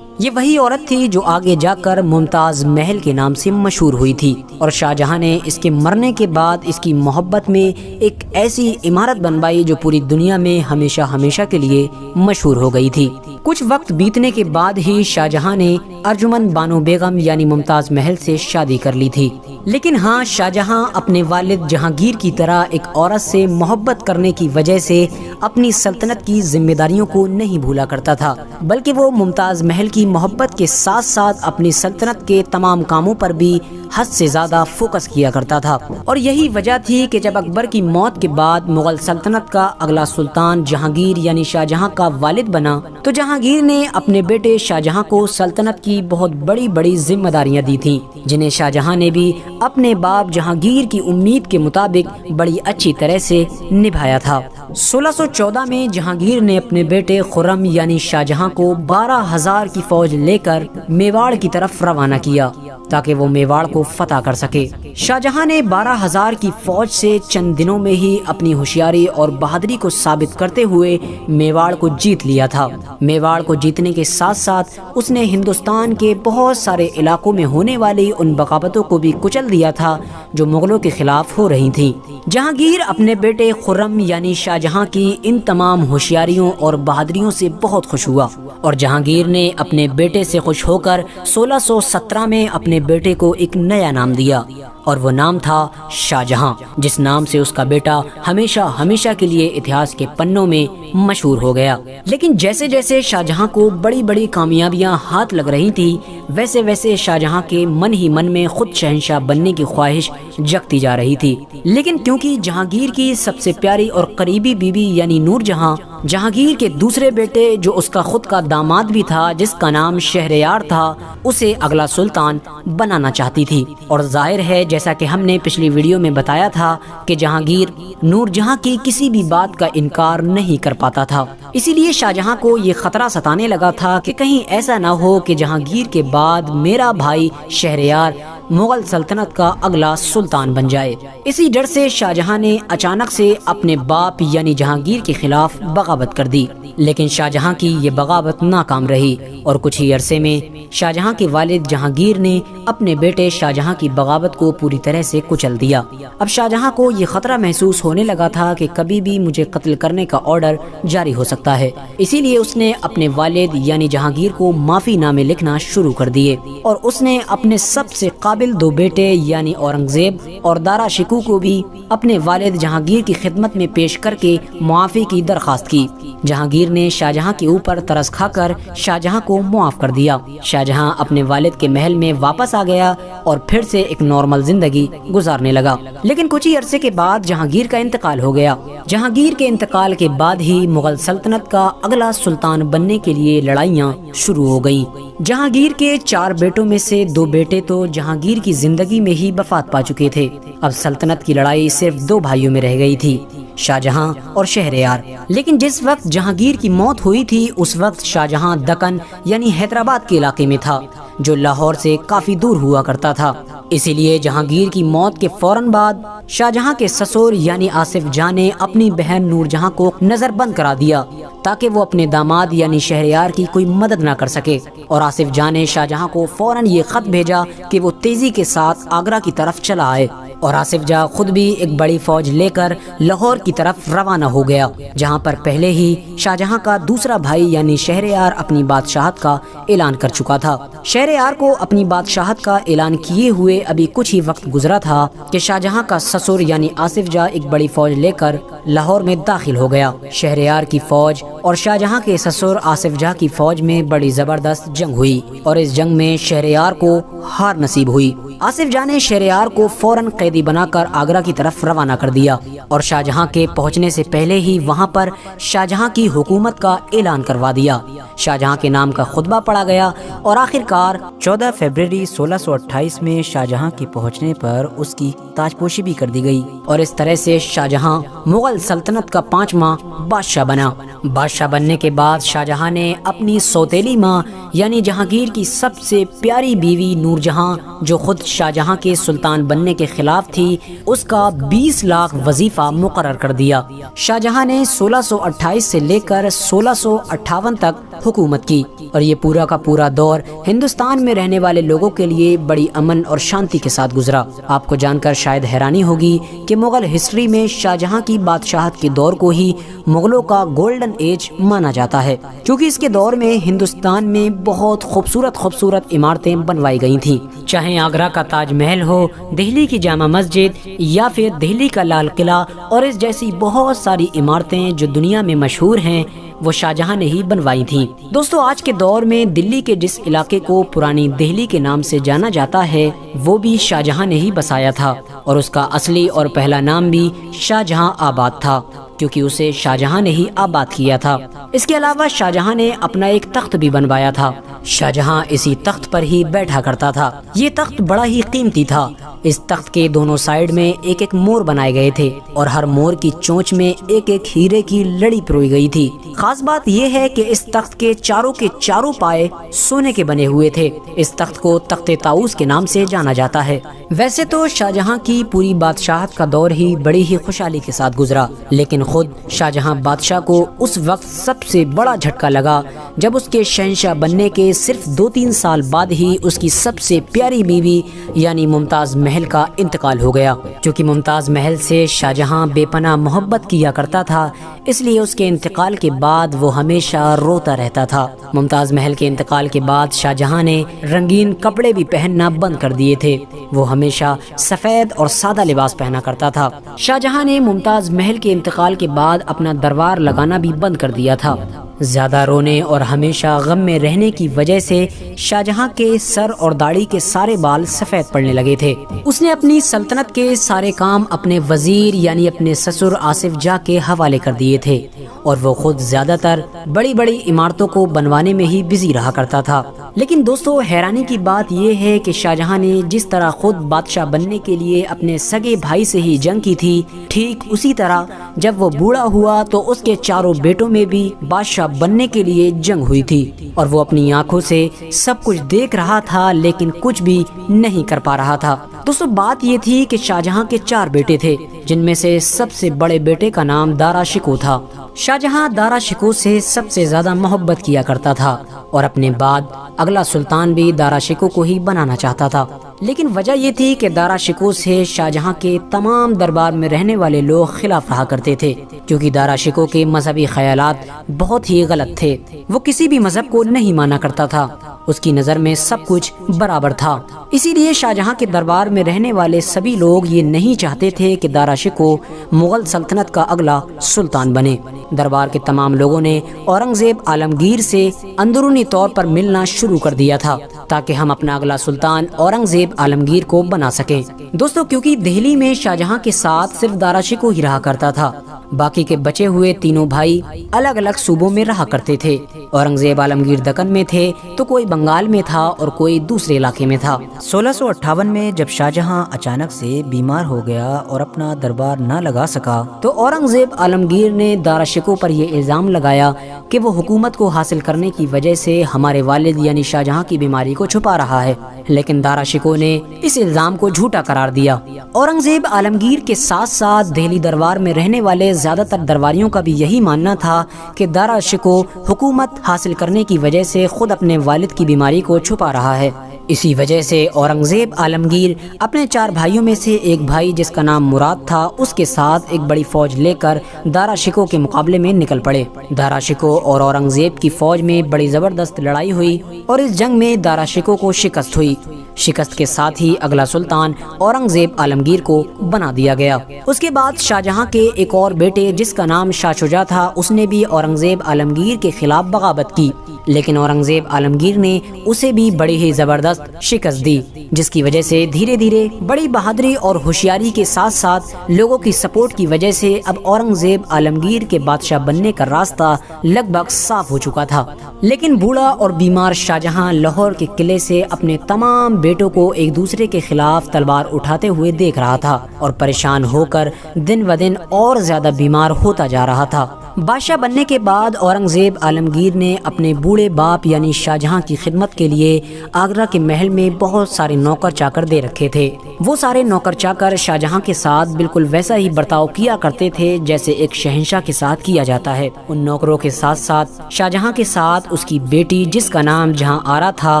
یہ وہی عورت تھی جو آگے جا کر ممتاز محل کے نام سے مشہور ہوئی تھی، اور شاہ جہاں نے اس کے مرنے کے بعد اس کی محبت میں ایک ایسی عمارت بنوائی جو پوری دنیا میں ہمیشہ ہمیشہ کے لیے مشہور ہو گئی تھی۔ کچھ وقت بیتنے کے بعد ہی شاہ جہاں نے ارجمند بانو بیگم یعنی ممتاز محل سے شادی کر لی تھی، لیکن ہاں، شاہ جہاں اپنے والد جہانگیر کی طرح ایک عورت سے محبت کرنے کی وجہ سے اپنی سلطنت کی ذمہ داریوں کو نہیں بھولا کرتا تھا، بلکہ وہ ممتاز محل کی محبت کے ساتھ ساتھ اپنی سلطنت کے تمام کاموں پر بھی حد سے زیادہ فوکس کیا کرتا تھا۔ اور یہی وجہ تھی کہ جب اکبر کی موت کے بعد مغل سلطنت کا اگلا سلطان جہانگیر یعنی شاہ جہاں کا والد بنا تو جہانگیر نے اپنے بیٹے شاہ جہاں کو سلطنت کی بہت بڑی بڑی ذمہ داریاں دی تھیں، جنہیں شاہ جہاں نے بھی اپنے باپ جہانگیر کی امید کے مطابق بڑی اچھی طرح سے نبھایا تھا۔ 1614 میں جہانگیر نے اپنے بیٹے خرم یعنی شاہ جہاں کو 12,000 کی فوج لے کر میواڑ کی طرف روانہ کیا تاکہ وہ میواڑ کو فتح کر سکے۔ شاہ جہاں نے 12,000 کی فوج سے چند دنوں میں ہی اپنی ہوشیاری اور بہادری کو ثابت کرتے ہوئے میواڑ کو جیت لیا تھا۔ میواڑ کو جیتنے کے ساتھ ساتھ اس نے ہندوستان کے بہت سارے علاقوں میں ہونے والی ان بغاوتوں کو بھی کچل دیا تھا جو مغلوں کے خلاف ہو رہی تھیں۔ جہانگیر اپنے بیٹے خرم یعنی شاہ جہاں کی ان تمام ہوشیاریوں اور بہادریوں سے بہت خوش ہوا، اور جہانگیر نے اپنے بیٹے سے خوش ہو کر 1617 میں اپنے بیٹے کو ایک نیا نام دیا، اور وہ نام تھا شاہ جہاں، جس نام سے اس کا بیٹا ہمیشہ ہمیشہ کے لیے اتہاس کے پنوں میں مشہور ہو گیا۔ لیکن جیسے جیسے شاہ جہاں کو بڑی بڑی کامیابیاں ہاتھ لگ رہی تھی ویسے ویسے شاہ جہاں کے من ہی من میں خود شہنشاہ بننے کی خواہش جگتی جا رہی تھی، لیکن کیونکہ جہانگیر کی سب سے پیاری اور قریبی بیوی یعنی نور جہاں جہانگیر کے دوسرے بیٹے جو اس کا خود کا داماد بھی تھا جس کا نام شہریار تھا اسے اگلا سلطان بنانا چاہتی تھی، اور ظاہر ہے جیسا کہ ہم نے پچھلی ویڈیو میں بتایا تھا کہ جہانگیر نور جہاں کی کسی بھی بات کا انکار نہیں کر پاتا تھا، اسی لیے شاہ جہاں کو یہ خطرہ ستانے لگا تھا کہ کہیں ایسا نہ ہو کہ جہانگیر کے بعد میرا بھائی شہریار مغل سلطنت کا اگلا سلطان بن جائے۔ اسی ڈر سے شاہ جہاں نے اچانک سے اپنے باپ یعنی جہانگیر کے خلاف بغاوت کر دی، لیکن شاہ جہاں کی یہ بغاوت ناکام رہی اور کچھ ہی عرصے میں شاہ جہاں کے والد جہانگیر نے اپنے بیٹے شاہ جہاں کی بغاوت کو پوری طرح سے کچل دیا۔ اب شاہ جہاں کو یہ خطرہ محسوس ہونے لگا تھا کہ کبھی بھی مجھے قتل کرنے کا آرڈر جاری ہو سکتا ہے، اسی لیے اس نے اپنے والد یعنی جہانگیر کو معافی نامے لکھنا شروع کر دیے، اور اس نے اپنے سب سے قابل دو بیٹے یعنی اورنگزیب اور دارا شکوہ کو بھی اپنے والد جہانگیر کی خدمت میں پیش کر کے معافی کی درخواست کی۔ جہانگیر نے شاہ جہاں کے اوپر ترس کھا کر شاہ جہاں کو معاف کر دیا۔ شاہ جہاں اپنے والد کے محل میں واپس آ گیا اور پھر سے ایک نارمل زندگی گزارنے لگا، لیکن کچھ ہی عرصے کے بعد جہانگیر کا انتقال ہو گیا۔ جہانگیر کے انتقال کے بعد ہی مغل سلطنت کا اگلا سلطان بننے کے لیے لڑائیاں شروع ہو گئیں۔ جہانگیر کے 4 بیٹوں میں سے 2 بیٹے تو جہانگیر کی زندگی میں ہی وفات پا چکے تھے، اب سلطنت کی لڑائی صرف 2 بھائیوں میں رہ گئی تھی، شاہ جہاں اور شہریار۔ لیکن جس وقت جہانگیر کی موت ہوئی تھی اس وقت شاہ جہاں دکن یعنی حیدرآباد کے علاقے میں تھا جو لاہور سے کافی دور ہوا کرتا تھا، اسی لیے جہانگیر کی موت کے فوراً بعد شاہ جہاں کے سسر یعنی آصف جاں نے اپنی بہن نور جہاں کو نظر بند کرا دیا تاکہ وہ اپنے داماد یعنی شہریار کی کوئی مدد نہ کر سکے، اور آصف جاں نے شاہ جہاں کو فوراً یہ خط بھیجا کہ وہ تیزی کے ساتھ آگرہ کی طرف چلا آئے، اور آصف جاں خود بھی ایک بڑی فوج لے کر لاہور کی طرف روانہ ہو گیا، جہاں پر پہلے ہی شاہ جہاں کا دوسرا بھائی یعنی شہریار اپنی بادشاہت کا اعلان کر چکا تھا۔ شہریار کو اپنی بادشاہت کا اعلان کیے ہوئے ابھی کچھ ہی وقت گزرا تھا کہ شاہ جہاں کا سسر یعنی آصف جاں ایک بڑی فوج لے کر لاہور میں داخل ہو گیا۔ شہریار کی فوج اور شاہ جہاں کے سسر آصف جاں کی فوج میں بڑی زبردست جنگ ہوئی، اور اس جنگ میں شہریار کو ہار نصیب ہوئی۔ آصف جاں نے شہریار کو فوراً قیدی بنا کر آگرہ کی طرف روانہ کر دیا، اور شاہ جہاں کے پہنچنے سے پہلے ہی وہاں پر شاہ جہاں کی حکومت کا اعلان کروا دیا۔ شاہ جہاں کے نام کا خطبہ پڑھا گیا، اور آخرکار 14 فروری 1628 میں شاہ جہاں کے پہنچنے پر اس کی تاج پوشی بھی کر دی گئی، اور اس طرح سے شاہ جہاں مغل سلطنت کا 5واں بادشاہ بنا۔ بادشاہ بننے کے بعد شاہ جہاں نے اپنی سوتیلی ماں یعنی جہانگیر کی سب سے پیاری بیوی نور جہاں جو خود شاہ جہاں کے سلطان بننے کے خلاف تھی، اس کا 20 لاکھ وظیفہ مقرر کر دیا۔ شاہ جہاں نے 1628 سے لے کر 1658 تک حکومت کی، اور یہ پورا کا پورا دور ہندوستان میں رہنے والے لوگوں کے لیے بڑی امن اور شانتی کے ساتھ گزرا۔ آپ کو جان کر شاید حیرانی ہوگی کہ مغل ہسٹری میں شاہ جہاں کی بادشاہت کے دور کو ہی مغلوں کا گولڈن ایج مانا جاتا ہے، کیونکہ اس کے دور میں ہندوستان میں بہت خوبصورت عمارتیں بنوائی گئی تھیں، چاہے آگرہ کا تاج محل ہو، دہلی کی جامع مسجد، یا پھر دہلی کا لال قلعہ، اور اس جیسی بہت ساری عمارتیں جو دنیا میں مشہور ہیں وہ شاہ جہاں نے ہی بنوائی تھیں۔ دوستو، آج کے دور میں دلی کے جس علاقے کو پرانی دہلی کے نام سے جانا جاتا ہے وہ بھی شاہ جہاں نے ہی بسایا تھا، اور اس کا اصلی اور پہلا نام بھی شاہ جہاں آباد تھا، کیونکہ اسے شاہ جہاں نے ہی آباد کیا تھا۔ اس کے علاوہ شاہ جہاں نے اپنا ایک تخت بھی بنوایا تھا، شاہ جہاں اسی تخت پر ہی بیٹھا کرتا تھا۔ یہ تخت بڑا ہی قیمتی تھا، اس تخت کے دونوں سائیڈ میں ایک ایک مور بنائے گئے تھے، اور ہر مور کی چونچ میں ایک ایک ہیرے کی لڑی پروئی گئی تھی۔ خاص بات یہ ہے کہ اس تخت کے چاروں پائے سونے کے بنے ہوئے تھے۔ اس تخت کو تخت طاؤس کے نام سے جانا جاتا ہے۔ ویسے تو شاہ جہاں کی پوری بادشاہت کا دور ہی بڑی ہی خوشحالی کے ساتھ گزرا، لیکن خود شاہ جہاں بادشاہ کو اس وقت سب سے بڑا جھٹکا لگا جب اس کے شہنشاہ بننے کے صرف 2-3 سال بعد ہی اس کی سب سے پیاری بیوی یعنی ممتاز محل کا انتقال ہو گیا۔ کیونکہ ممتاز محل سے شاہ جہاں بے پناہ محبت کیا کرتا تھا، اس لیے اس کے انتقال کے بعد وہ ہمیشہ روتا رہتا تھا۔ ممتاز محل کے انتقال کے بعد شاہ جہاں نے رنگین کپڑے بھی پہننا بند کر دیے تھے، وہ ہمیشہ سفید اور سادہ لباس پہنا کرتا تھا۔ شاہ جہاں نے ممتاز محل کے انتقال کے بعد اپنا دربار لگانا بھی بند کر دیا تھا۔ زیادہ رونے اور ہمیشہ غم میں رہنے کی وجہ سے شاہ جہاں کے سر اور داڑھی کے سارے بال سفید پڑنے لگے تھے۔ اس نے اپنی سلطنت کے سارے کام اپنے وزیر یعنی اپنے سسر آصف جاہ کے حوالے کر دیے تھے، اور وہ خود زیادہ تر بڑی بڑی عمارتوں کو بنوانے میں ہی بزی رہا کرتا تھا۔ لیکن دوستو، حیرانی کی بات یہ ہے کہ شاہ جہاں نے جس طرح خود بادشاہ بننے کے لیے اپنے سگے بھائی سے ہی جنگ کی تھی، ٹھیک اسی طرح جب وہ بوڑھا ہوا تو اس کے چاروں بیٹوں میں بھی بادشاہ بننے کے لیے جنگ ہوئی تھی، اور وہ اپنی آنکھوں سے سب کچھ دیکھ رہا تھا لیکن کچھ بھی نہیں کر پا رہا تھا۔ دوستو، بات یہ تھی کہ شاہ جہاں کے 4 بیٹے تھے، جن میں سے سب سے بڑے بیٹے کا نام دارا شکوہ تھا۔ شاہ جہاں دارا شکوہ سے سب سے زیادہ محبت کیا کرتا تھا، اور اپنے بعد اگلا سلطان بھی دارا شکوہ کو ہی بنانا چاہتا تھا۔ لیکن وجہ یہ تھی کہ دارا شکوہ سے شاہ جہاں کے تمام دربار میں رہنے والے لوگ خلاف رہا کرتے تھے، کیونکہ دارا شکوہ کے مذہبی خیالات بہت ہی غلط تھے۔ وہ کسی بھی مذہب کو نہیں مانا کرتا تھا، اس کی نظر میں سب کچھ برابر تھا۔ اسی لیے شاہ جہاں کے دربار میں رہنے والے سبھی لوگ یہ نہیں چاہتے تھے کہ دارا شکوہ مغل سلطنت کا اگلا سلطان بنے۔ دربار کے تمام لوگوں نے اورنگزیب عالمگیر سے اندرونی طور پر ملنا شروع کر دیا تھا تاکہ ہم اپنا اگلا سلطان اورنگزیب عالمگیر کو بنا سکیں۔ دوستو، کیونکہ دہلی میں شاہ جہاں کے ساتھ صرف دارا شکوہ ہی رہا کرتا تھا، باقی کے بچے ہوئے تینوں بھائی الگ الگ صوبوں میں رہا کرتے تھے۔ اورنگزیب عالمگیر دکن میں تھے تو کوئی بنگال میں تھا اور کوئی دوسرے علاقے میں تھا۔ 1658 میں جب شاہ جہاں اچانک سے بیمار ہو گیا اور اپنا دربار نہ لگا سکا تو اورنگزیب عالمگیر نے دارا شکوہ پر یہ الزام لگایا کہ وہ حکومت کو حاصل کرنے کی وجہ سے ہمارے والد یعنی شاہ جہاں کی بیماری کو چھپا رہا ہے، لیکن دارا شکوہ نے اس الزام کو جھوٹا قرار دیا۔ اورنگزیب عالمگیر کے ساتھ ساتھ دہلی دربار میں رہنے والے زیادہ تر درباریوں کا بھی یہی ماننا تھا کہ دارا شکوہ حکومت حاصل کرنے کی وجہ سے خود اپنے والد کی بیماری کو چھپا رہا ہے۔ اسی وجہ سے اورنگزیب عالمگیر اپنے 4 بھائیوں میں سے ایک بھائی جس کا نام مراد تھا، اس کے ساتھ ایک بڑی فوج لے کر دارا شکوہ کے مقابلے میں نکل پڑے۔ دارا شکوہ اور اورنگزیب کی فوج میں بڑی زبردست لڑائی ہوئی اور اس جنگ میں دارا شکوہ کو شکست ہوئی۔ شکست کے ساتھ ہی اگلا سلطان اورنگزیب عالمگیر کو بنا دیا گیا۔ اس کے بعد شاہ جہاں کے ایک اور بیٹے جس کا نام شاہ شجاع تھا، اس نے بھی اورنگزیب عالمگیر کے خلاف بغاوت کی، لیکن اورنگزیب عالمگیر نے اسے بھی بڑی ہی زبردست شکست دی، جس کی وجہ سے دھیرے دھیرے بڑی بہادری اور ہوشیاری کے ساتھ ساتھ لوگوں کی سپورٹ کی وجہ سے اب اورنگزیب عالمگیر کے بادشاہ بننے کا راستہ لگ بھگ صاف ہو چکا تھا۔ لیکن بوڑھا اور بیمار شاہ جہاں لاہور کے قلعے سے اپنے تمام بیٹوں کو ایک دوسرے کے خلاف تلوار اٹھاتے ہوئے دیکھ رہا تھا اور پریشان ہو کر دن بدن اور زیادہ بیمار ہوتا جا رہا تھا۔ بادشاہ بننے کے بعد اورنگزیب عالمگیر نے اپنے بوڑھے باپ یعنی شاہ جہاں کی خدمت کے لیے آگرہ کے محل میں بہت سارے نوکر چاکر دے رکھے تھے۔ وہ سارے نوکر چاکر شاہ جہاں کے ساتھ بالکل ویسا ہی برتاؤ کیا کرتے تھے جیسے ایک شہنشاہ کے ساتھ کیا جاتا ہے۔ ان نوکروں کے ساتھ ساتھ شاہ جہاں کے ساتھ اس کی بیٹی جس کا نام جہاں آرا تھا،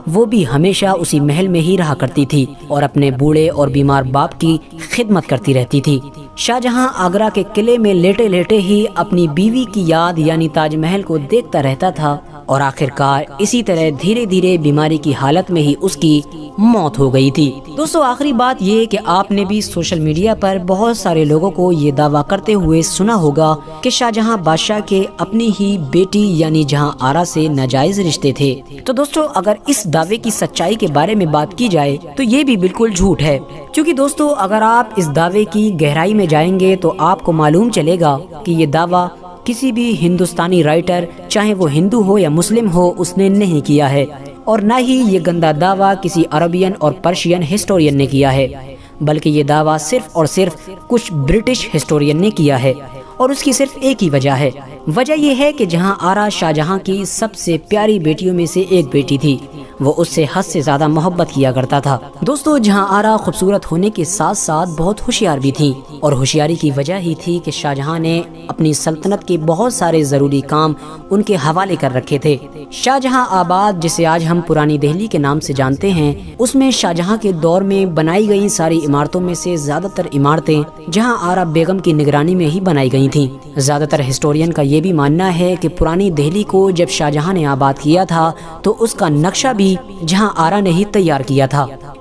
وہ بھی ہمیشہ اسی محل میں ہی رہا کرتی تھی اور اپنے بوڑھے اور بیمار باپ کی خدمت کرتی رہتی تھی۔ شاہ جہاں آگرہ کے قلعے میں لیٹے لیٹے ہی اپنی بیوی کی یاد یعنی تاج محل کو دیکھتا رہتا تھا اور آخرکار اسی طرح دھیرے دھیرے بیماری کی حالت میں ہی اس کی موت ہو گئی تھی۔ دوستو، آخری بات یہ کہ آپ نے بھی سوشل میڈیا پر بہت سارے لوگوں کو یہ دعویٰ کرتے ہوئے سنا ہوگا کہ شاہ جہاں بادشاہ کے اپنی ہی بیٹی یعنی جہاں آرا سے ناجائز رشتے تھے۔ تو دوستو، اگر اس دعوے کی سچائی کے بارے میں بات کی جائے تو یہ بھی بالکل جھوٹ ہے، کیونکہ دوستو اگر آپ اس دعوے کی گہرائی میں جائیں گے تو آپ کو معلوم چلے گا کہ یہ دعویٰ کسی بھی ہندوستانی رائٹر چاہے وہ ہندو ہو یا مسلم ہو اس نے نہیں کیا ہے، اور نہ ہی یہ گندا دعویٰ کسی عربین اور پرشین ہسٹورین نے کیا ہے، بلکہ یہ دعویٰ صرف اور صرف کچھ برٹش ہسٹورین نے کیا ہے، اور اس کی صرف ایک ہی وجہ ہے۔ وجہ یہ ہے کہ جہاں آرا شاہ جہاں کی سب سے پیاری بیٹیوں میں سے ایک بیٹی تھی، وہ اس سے حد سے زیادہ محبت کیا کرتا تھا۔ دوستو، جہاں آرا خوبصورت ہونے کے ساتھ ساتھ بہت ہوشیار بھی تھی، اور ہوشیاری کی وجہ ہی تھی کہ شاہ جہاں نے اپنی سلطنت کے بہت سارے ضروری کام ان کے حوالے کر رکھے تھے۔ شاہ جہاں آباد، جسے آج ہم پرانی دہلی کے نام سے جانتے ہیں، اس میں شاہ جہاں کے دور میں بنائی گئی ساری عمارتوں میں سے زیادہ تر عمارتیں جہاں آرا بیگم کی نگرانی میں ہی بنائی گئی تھیں۔ زیادہ تر ہسٹورین کا یہ بھی ماننا ہے کہ پرانی دہلی کو جب شاہ جہاں نے آباد کیا تھا تو اس کا نقشہ بھی جہاں آرا نے ہی تیار کیا تھا۔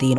3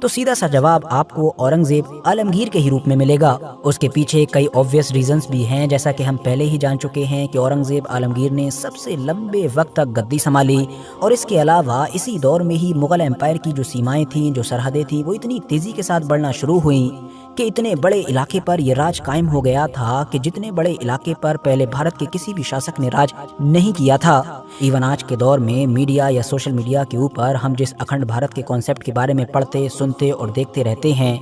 تو سیدھا سا جواب آپ کو اورنگزیب عالمگیر کے ہی روپ میں ملے گا۔ اس کے پیچھے کئی آبویس ریزنز بھی ہیں، جیسا کہ ہم پہلے ہی جان چکے ہیں کہ اورنگزیب عالمگیر نے سب سے لمبے وقت تک گدی سنبھالی، اور اس کے علاوہ اسی دور میں ہی مغل امپائر کی جو سیمائیں تھیں، جو سرحدیں تھیں، وہ اتنی تیزی کے ساتھ بڑھنا شروع ہوئیں کہ اتنے بڑے علاقے پر یہ راج قائم ہو گیا تھا کہ جتنے بڑے علاقے پر پہلے بھارت کے کسی بھی شاسک نے راج نہیں کیا تھا۔ ایون آج کے دور میں میڈیا یا سوشل میڈیا کے اوپر ہم جس اکھنڈ بھارت کے کانسیپٹ کے بارے میں پڑھتے، سنتے اور دیکھتے رہتے ہیں،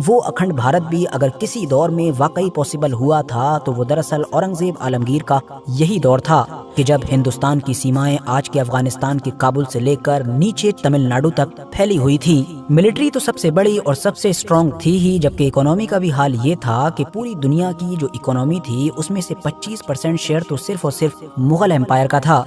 وہ اکھنڈ بھارت بھی اگر کسی دور میں واقعی پاسبل ہوا تھا تو وہ دراصل اورنگزیب عالمگیر کا یہی دور تھا کہ جب ہندوستان کی سیمائیں آج کے افغانستان کے کابل سے لے کر نیچے تمل ناڈو تک پھیلی ہوئی تھی۔ ملٹری تو سب سے بڑی اور سب سے اسٹرانگ تھی ہی، جبکہ اکانومی کا بھی حال یہ تھا کہ پوری دنیا کی جو اکانومی تھی اس میں سے 25% شیئر تو صرف اور صرف مغل امپائر کا تھا۔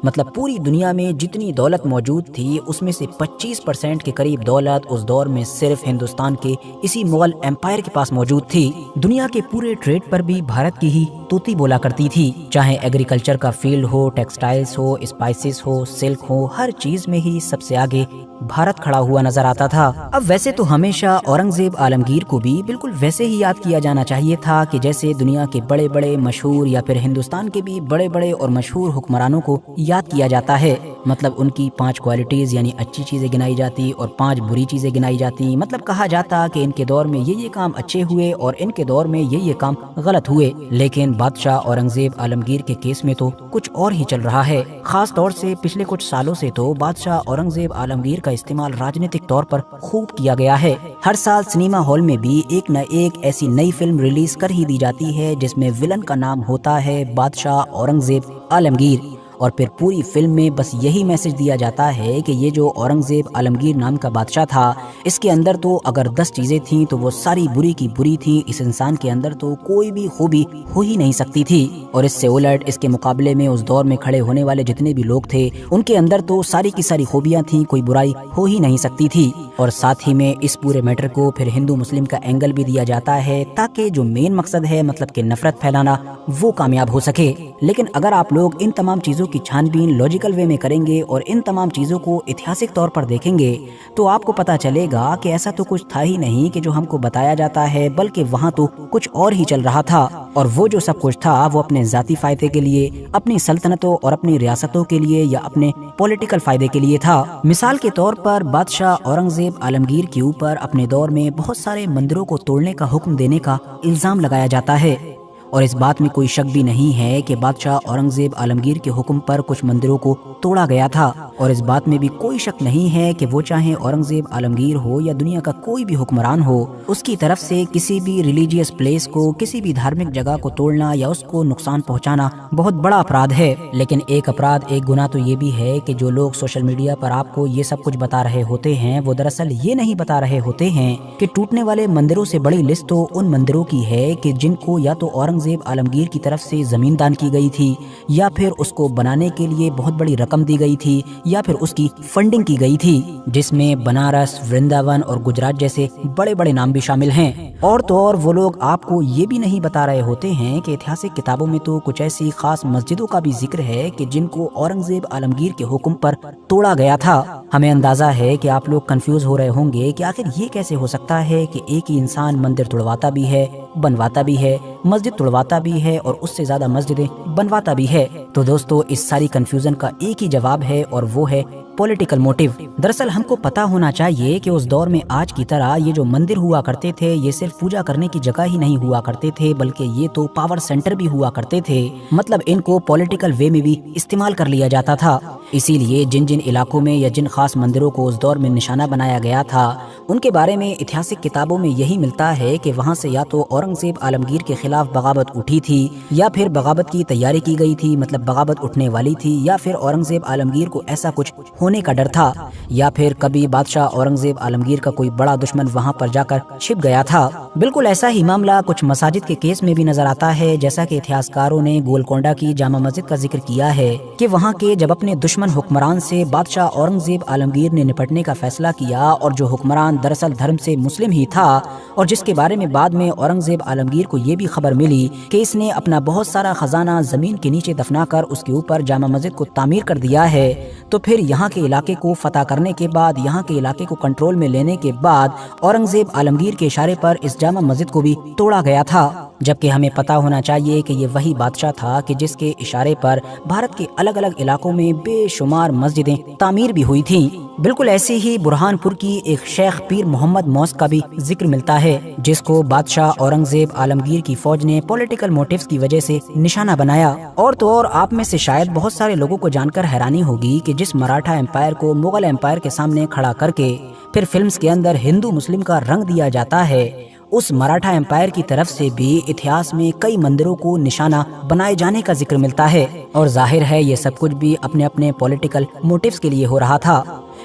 مطلب پوری دنیا میں جتنی دولت موجود تھی اس میں سے 25% کے قریب دولت اس دور میں صرف ہندوستان کے اسی مغل امپائر کے پاس موجود تھی۔ دنیا کے پورے ٹریڈ پر بھی بھارت کی ہی توتی بولا کرتی تھی، چاہے ایگریکلچر کا فیلڈ ہو، ٹیکسٹائلز ہو، اسپائسز ہو، سلک ہو، ہر چیز میں ہی سب سے آگے بھارت کھڑا ہوا نظر آتا تھا۔ اب ویسے تو ہمیشہ اورنگزیب عالمگیر کو بھی بالکل ویسے ہی یاد کیا جانا چاہیے تھا کہ جیسے دنیا کے بڑے بڑے مشہور یا پھر ہندوستان کے بھی بڑے بڑے اور مشہور حکمرانوں کو یاد کیا جاتا ہے۔ مطلب ان کی 5 کوالٹیز یعنی اچھی چیزیں گنائی جاتی اور 5 بری چیزیں گنائی جاتی، مطلب کہا جاتا کہ ان کے دور میں یہ کام اچھے ہوئے اور ان کے دور میں یہ کام غلط ہوئے۔ لیکن بادشاہ اورنگزیب عالمگیر کے کیس میں تو کچھ اور ہی چل رہا ہے۔ خاص طور سے پچھلے کچھ سالوں سے تو بادشاہ اورنگزیب عالمگیر کا استعمال راجنیتک طور پر خوب کیا گیا ہے۔ ہر سال سنیما ہال میں بھی ایک نہ ایک ایسی نئی فلم ریلیز کر ہی دی جاتی ہے جس میں ولن کا نام ہوتا ہے بادشاہ اورنگزیب عالمگیر، اور پھر پوری فلم میں بس یہی میسج دیا جاتا ہے کہ یہ جو اورنگزیب عالمگیر نام کا بادشاہ تھا، اس کے اندر تو اگر 10 چیزیں تھیں تو وہ ساری بری کی بری تھیں، اس انسان کے اندر تو کوئی بھی خوبی ہو ہی نہیں سکتی تھی۔ اور اس سے الٹ اس کے مقابلے میں اس دور میں کھڑے ہونے والے جتنے بھی لوگ تھے ان کے اندر تو ساری کی ساری خوبیاں تھیں، کوئی برائی ہو ہی نہیں سکتی تھی۔ اور ساتھ ہی میں اس پورے میٹر کو پھر ہندو مسلم کا اینگل بھی دیا جاتا ہے تاکہ جو مین مقصد ہے، مطلب کہ نفرت پھیلانا، وہ کامیاب ہو سکے۔ لیکن اگر آپ لوگ ان تمام چیزوں کی چھان بین لاجیکل وے میں کریں گے اور ان تمام چیزوں کو اتہاسک طور پر دیکھیں گے تو آپ کو پتا چلے گا کہ ایسا تو کچھ تھا ہی نہیں کہ جو ہم کو بتایا جاتا ہے، بلکہ وہاں تو کچھ اور ہی چل رہا تھا، اور وہ جو سب کچھ تھا وہ اپنے ذاتی فائدے کے لیے، اپنی سلطنتوں اور اپنی ریاستوں کے لیے یا اپنے پولیٹیکل فائدے کے لیے تھا۔ مثال کے طور پر بادشاہ اورنگزیب عالمگیر کے اوپر اپنے دور میں بہت سارے مندروں کو توڑنے کا حکم دینے کا الزام لگایا جاتا ہے، اور اس بات میں کوئی شک بھی نہیں ہے کہ بادشاہ اورنگزیب عالمگیر کے حکم پر کچھ مندروں کو توڑا گیا تھا، اور اس بات میں بھی کوئی شک نہیں ہے کہ وہ چاہے اورنگزیب عالمگیر ہو یا دنیا کا کوئی بھی حکمران ہو، اس کی طرف سے کسی بھی ریلیجیس پلیس کو، کسی بھی دھارمک جگہ کو توڑنا یا اس کو نقصان پہنچانا بہت بڑا اپرادھ ہے۔ لیکن ایک اپرادھ، ایک گناہ تو یہ بھی ہے کہ جو لوگ سوشل میڈیا پر آپ کو یہ سب کچھ بتا رہے ہوتے ہیں وہ دراصل یہ نہیں بتا رہے ہوتے ہیں کہ ٹوٹنے والے مندروں سے بڑی لسٹ تو ان مندروں کی ہے کہ جن کو یا تو اورنگزیب عالمگیر کی طرف سے زمین دان کی گئی تھی، یا پھر اس کو بنانے کے لیے بہت بڑی رقم دی گئی تھی، یا پھر اس کی فنڈنگ کی گئی تھی، جس میں بنارس، ورنداون اور گجرات جیسے بڑے بڑے نام بھی شامل ہیں۔ اور تو اور وہ لوگ آپ کو یہ بھی نہیں بتا رہے ہوتے ہیں کہ اتہاسک کتابوں میں تو کچھ ایسی خاص مسجدوں کا بھی ذکر ہے کہ جن کو اورنگزیب عالمگیر کے حکم پر توڑا گیا تھا۔ ہمیں اندازہ ہے کہ آپ لوگ کنفیوز ہو رہے ہوں گے کہ آخر یہ کیسے ہو سکتا ہے کہ ایک ہی انسان مندر توڑواتا بھی ہے، بنواتا بھی ہے، مسجد توڑواتا بھی ہے اور اس سے زیادہ مسجدیں بنواتا بھی ہے۔ تو دوستو اس ساری کنفیوژن کا ایک ہی جواب ہے اور وہ ہے پولیٹیکل موٹیو۔ دراصل ہم کو پتا ہونا چاہیے کہ اس دور میں آج کی طرح یہ جو مندر ہوا کرتے تھے یہ صرف پوجا کرنے کی جگہ ہی نہیں ہوا کرتے تھے، بلکہ یہ تو پاور سینٹر بھی ہوا کرتے تھے، مطلب ان کو پولیٹیکل وے میں بھی استعمال کر لیا جاتا تھا۔ اسی لیے جن جن علاقوں میں یا جن خاص مندروں کو اس دور میں نشانہ بنایا گیا تھا ان کے بارے میں اتہاسک کتابوں میں یہی ملتا ہے کہ وہاں سے یا تو اورنگزیب عالمگیر کے خلاف بغاوت اٹھی تھی یا پھر بغاوت کی تیاری کی گئی تھی، مطلب بغاوت اٹھنے والی تھی، یا پھر اورنگزیب عالمگیر کو ایسا کچھ ہونے کا ڈر تھا، یا پھر کبھی بادشاہ اورنگزیب عالمگیر کا کوئی بڑا دشمن وہاں پر جا کر چھپ گیا تھا۔ بالکل ایسا ہی معاملہ کچھ مساجد کے کیس میں بھی نظر آتا ہے، جیسا کہ اتہاسکاروں نے گولکونڈا کی جامع مسجد کا ذکر کیا ہے کہ وہاں کے جب اپنے دشمن دشمن حکمران سے بادشاہ اورنگزیب عالمگیر نے نپٹنے کا فیصلہ کیا، اور جو حکمران دراصل دھرم سے مسلم ہی تھا، اور جس کے بارے میں بعد میں اورنگزیب عالمگیر کو یہ بھی خبر ملی کہ اس نے اپنا بہت سارا خزانہ زمین کے نیچے دفنا کر اس کے اوپر جامع مسجد کو تعمیر کر دیا ہے، تو پھر یہاں کے علاقے کو فتح کرنے کے بعد، یہاں کے علاقے کو کنٹرول میں لینے کے بعد اورنگزیب عالمگیر کے اشارے پر اس جامع مسجد کو بھی توڑا گیا تھا، جبکہ ہمیں پتہ ہونا چاہیے کہ یہ وہی بادشاہ تھا کہ جس کے اشارے پر بھارت کے الگ الگ علاقوں میں بے شمار مسجدیں تعمیر بھی ہوئی تھیں۔ بالکل ایسے ہی برہان پور کی ایک شیخ پیر محمد موس کا بھی ذکر ملتا ہے، جس کو بادشاہ اورنگزیب عالمگیر کی فوج نے پولیٹیکل موٹیوز کی وجہ سے نشانہ بنایا۔ اور تو اور آپ میں سے شاید بہت سارے لوگوں کو جان کر حیرانی ہوگی کہ جس مراٹھا امپائر کو مغل امپائر کے سامنے کھڑا کر کے پھر فلمز کے اندر ہندو مسلم کا رنگ دیا جاتا ہے، اس مراٹھا امپائر کی طرف سے بھی اتہاس میں کئی مندروں کو نشانہ بنائے جانے کا ذکر ملتا ہے، اور ظاہر ہے یہ سب کچھ بھی اپنے اپنے پولیٹیکل موٹیوز کے لیے ہو رہا تھا۔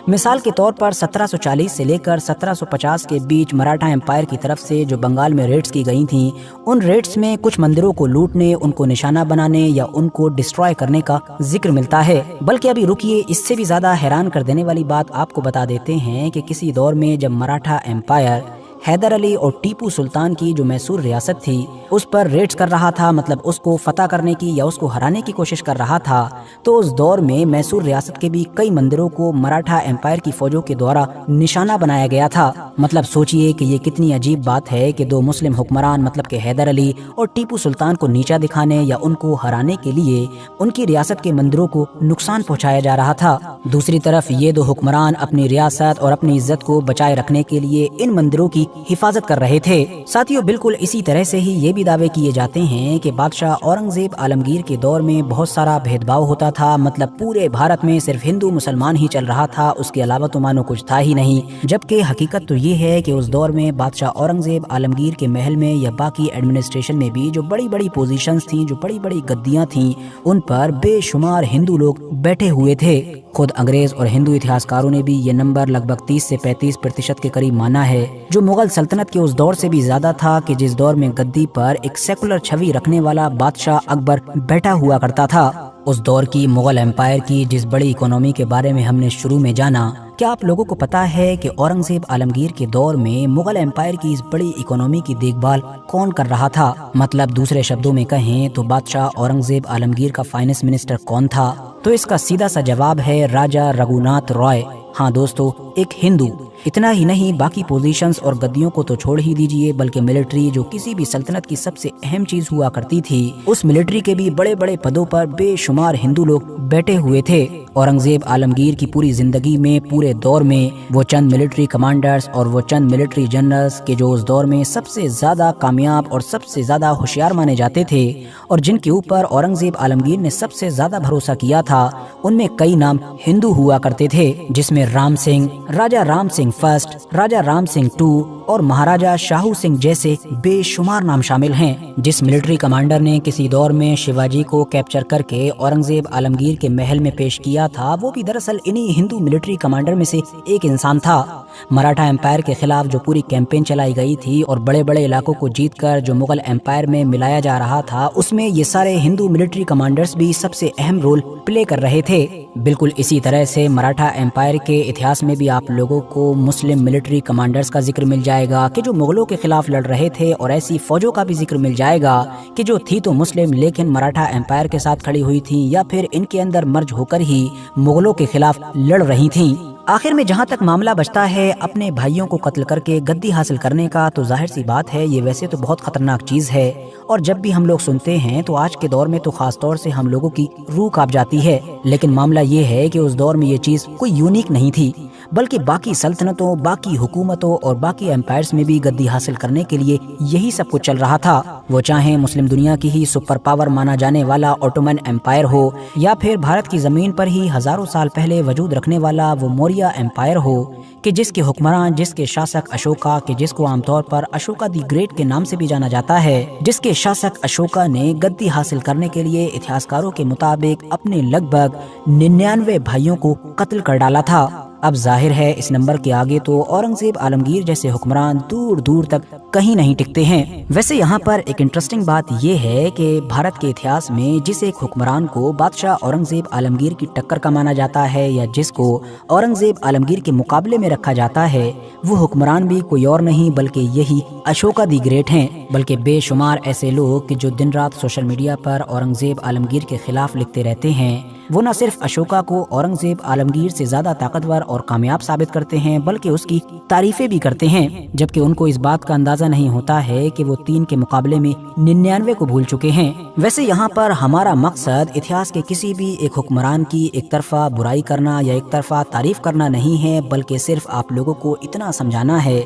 مثال کے طور پر 1740 سے لے کر 1750 کے بیچ مراٹھا امپائر کی طرف سے جو بنگال میں ریڈز کی گئی تھیں، ان ریڈز میں کچھ مندروں کو لوٹنے، ان کو نشانہ بنانے یا ان کو ڈسٹرائے کرنے کا ذکر ملتا ہے۔ بلکہ ابھی رکیے، اس سے بھی زیادہ حیران کر دینے والی بات آپ کو بتا دیتے ہیں کہ کسی دور میں جب مراٹھا امپائر حیدر علی اور ٹیپو سلطان کی جو میسور ریاست تھی اس پر ریڈز کر رہا تھا، مطلب اس کو فتح کرنے کی یا اس کو ہرانے کی کوشش کر رہا تھا، تو اس دور میں میسور ریاست کے بھی کئی مندروں کو مراٹھا امپائر کی فوجوں کے دوارا نشانہ بنایا گیا تھا۔ مطلب سوچئے کہ یہ کتنی عجیب بات ہے کہ دو مسلم حکمران مطلب کہ حیدر علی اور ٹیپو سلطان کو نیچا دکھانے یا ان کو ہرانے کے لیے ان کی ریاست کے مندروں کو نقصان پہنچایا جا رہا تھا۔ دوسری طرف یہ دو حکمران اپنی ریاست اور اپنی عزت کو بچائے رکھنے کے لیے ان مندروں کی حفاظت کر رہے تھے۔ ساتھیوں، بالکل اسی طرح سے ہی یہ بھی دعوے کیے جاتے ہیں کہ بادشاہ اورنگزیب عالمگیر کے دور میں بہت سارا بھید بھاؤ ہوتا تھا، مطلب پورے بھارت میں صرف ہندو مسلمان ہی چل رہا تھا، اس کے علاوہ تو مانو کچھ تھا ہی نہیں، جبکہ حقیقت تو یہ ہے کہ اس دور میں بادشاہ اورنگزیب عالمگیر کے محل میں یا باقی ایڈمنسٹریشن میں بھی جو بڑی بڑی پوزیشنز تھیں، جو بڑی بڑی گدیاں تھیں، ان پر بے شمار ہندو لوگ بیٹھے ہوئے تھے۔ خود انگریز اور ہندو اتہاسکاروں نے بھی یہ نمبر لگ بھگ 30 سے 35% کے قریب مانا ہے، جو مغل سلطنت کے اس دور سے بھی زیادہ تھا کہ جس دور میں گدی پر ایک سیکولر چھوی رکھنے والا بادشاہ اکبر بیٹھا ہوا کرتا تھا۔ اس دور کی مغل امپائر کی جس بڑی اکانومی کے بارے میں ہم نے شروع میں جانا، کیا آپ لوگوں کو پتا ہے کہ اورنگزیب عالمگیر کے دور میں مغل امپائر کی اس بڑی اکانومی کی دیکھ بھال کون کر رہا تھا؟ مطلب دوسرے شبدوں میں کہیں تو بادشاہ اورنگزیب عالمگیر کا فائنانس منسٹر کون تھا؟ تو اس کا سیدھا سا جواب ہے راجہ رگھوناتھ رائے۔ ہاں دوستو، ایک ہندو۔ اتنا ہی نہیں، باقی پوزیشنز اور گدیوں کو تو چھوڑ ہی دیجئے، بلکہ ملٹری جو کسی بھی سلطنت کی سب سے اہم چیز ہوا کرتی تھی، اس ملٹری کے بھی بڑے بڑے پدوں پر بے شمار ہندو لوگ بیٹھے ہوئے تھے۔ اورنگزیب عالمگیر کی پوری زندگی میں، پورے دور میں، وہ چند ملٹری کمانڈرز اور وہ چند ملٹری جنرلز کے جو اس دور میں سب سے زیادہ کامیاب اور سب سے زیادہ ہوشیار مانے جاتے تھے اور جن کے اوپر اورنگزیب عالمگیر نے سب سے زیادہ بھروسہ کیا تھا، ان میں کئی نام ہندو ہوا کرتے تھے، جس میں رام سنگھ، راجہ رام سنگھ فرسٹ، راجہ رام سنگھ ٹو اور مہاراجہ شاہو سنگھ جیسے بے شمار نام شامل ہیں۔ جس ملٹری کمانڈر نے کسی دور میں شیواجی کو کیپچر کر کے اورنگزیب عالمگیر کے محل میں پیش کیا تھا، وہ بھی دراصل انہی ہندو ملٹری کمانڈر میں سے ایک انسان تھا۔ مراٹھا امپائر کے خلاف جو پوری کیمپین چلائی گئی تھی اور بڑے بڑے علاقوں کو جیت کر جو مغل امپائر میں ملایا جا رہا تھا، اس میں یہ سارے ہندو ملٹری کمانڈرز بھی سب سے اہم رول پلے کر رہے تھے۔ بالکل اسی طرح سے مراٹھا امپائر کے اتہاس میں بھی آپ لوگوں کو مسلم ملٹری کمانڈرز کا ذکر مل جائے گا کہ جو مغلوں کے خلاف لڑ رہے تھے، اور ایسی فوجوں کا بھی ذکر مل جائے گا کہ جو تھی تو مسلم لیکن مراٹھا امپائر کے ساتھ کھڑی ہوئی تھیں یا پھر ان کے اندر مرج ہو کر ہی مغلوں کے خلاف لڑ رہی تھیں۔ آخر میں جہاں تک معاملہ بچتا ہے اپنے بھائیوں کو قتل کر کے گدی حاصل کرنے کا، تو ظاہر سی بات ہے یہ ویسے تو بہت خطرناک چیز ہے، اور جب بھی ہم لوگ سنتے ہیں تو آج کے دور میں تو خاص طور سے ہم لوگوں کی روح کانپ جاتی ہے، لیکن معاملہ یہ ہے کہ اس دور میں یہ چیز کوئی یونیک نہیں تھی، بلکہ باقی سلطنتوں، باقی حکومتوں اور باقی امپائرز میں بھی گدی حاصل کرنے کے لیے یہی سب کچھ چل رہا تھا، وہ چاہے مسلم دنیا کی ہی سپر پاور مانا جانے والا اوٹومن امپائر ہو، یا پھر بھارت کی زمین پر ہی ہزاروں سال پہلے وجود رکھنے والا وہ موریہ امپائر ہو، کہ جس کے حکمران، جس کے شاسک اشوکا، کہ جس کو عام طور پر اشوکا دی گریٹ کے نام سے بھی جانا جاتا ہے، جس کے شاسک اشوکا نے گدی حاصل کرنے کے لیے اتہاسکاروں کے مطابق اپنے لگ بھگ 99 بھائیوں کو قتل کر ڈالا تھا۔ اب ظاہر ہے اس نمبر کے آگے تو اورنگزیب عالمگیر جیسے حکمران دور دور تک کہیں نہیں ٹکتے ہیں۔ ویسے یہاں پر ایک انٹرسٹنگ بات یہ ہے کہ بھارت کے اتہاس میں جس ایک حکمران کو بادشاہ اورنگزیب عالمگیر کی ٹکر کا مانا جاتا ہے یا جس کو اورنگزیب عالمگیر کے مقابلے میں رکھا جاتا ہے، وہ حکمران بھی کوئی اور نہیں بلکہ یہی اشوکا دی گریٹ ہیں۔ بلکہ بے شمار ایسے لوگ کہ جو دن رات سوشل میڈیا پر اورنگزیب عالمگیر کے خلاف لکھتے رہتے ہیں، وہ نہ صرف اشوکا کو اورنگزیب عالمگیر سے زیادہ طاقتور اور کامیاب ثابت کرتے ہیں بلکہ اس کی تعریفیں بھی کرتے ہیں، جبکہ ان کو اس بات کا اندازہ نہیں ہوتا ہے کہ وہ 3 کے مقابلے میں 99 کو بھول چکے ہیں۔ ویسے یہاں پر ہمارا مقصد اتہاس کے کسی بھی ایک حکمران کی ایک طرفہ برائی کرنا یا ایک طرفہ تعریف کرنا نہیں ہے، بلکہ صرف آپ لوگوں کو اتنا سمجھانا ہے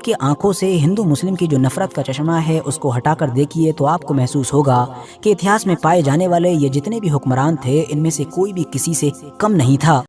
کہ آنکھوں سے ہندو مسلم کی جو نفرت کا چشمہ ہے اس کو ہٹا کر دیکھیے تو آپ کو محسوس ہوگا کہ اتہاس میں پائے جانے والے یہ جتنے بھی حکمران تھے ان میں سے کوئی بھی کسی سے کم نہیں تھا۔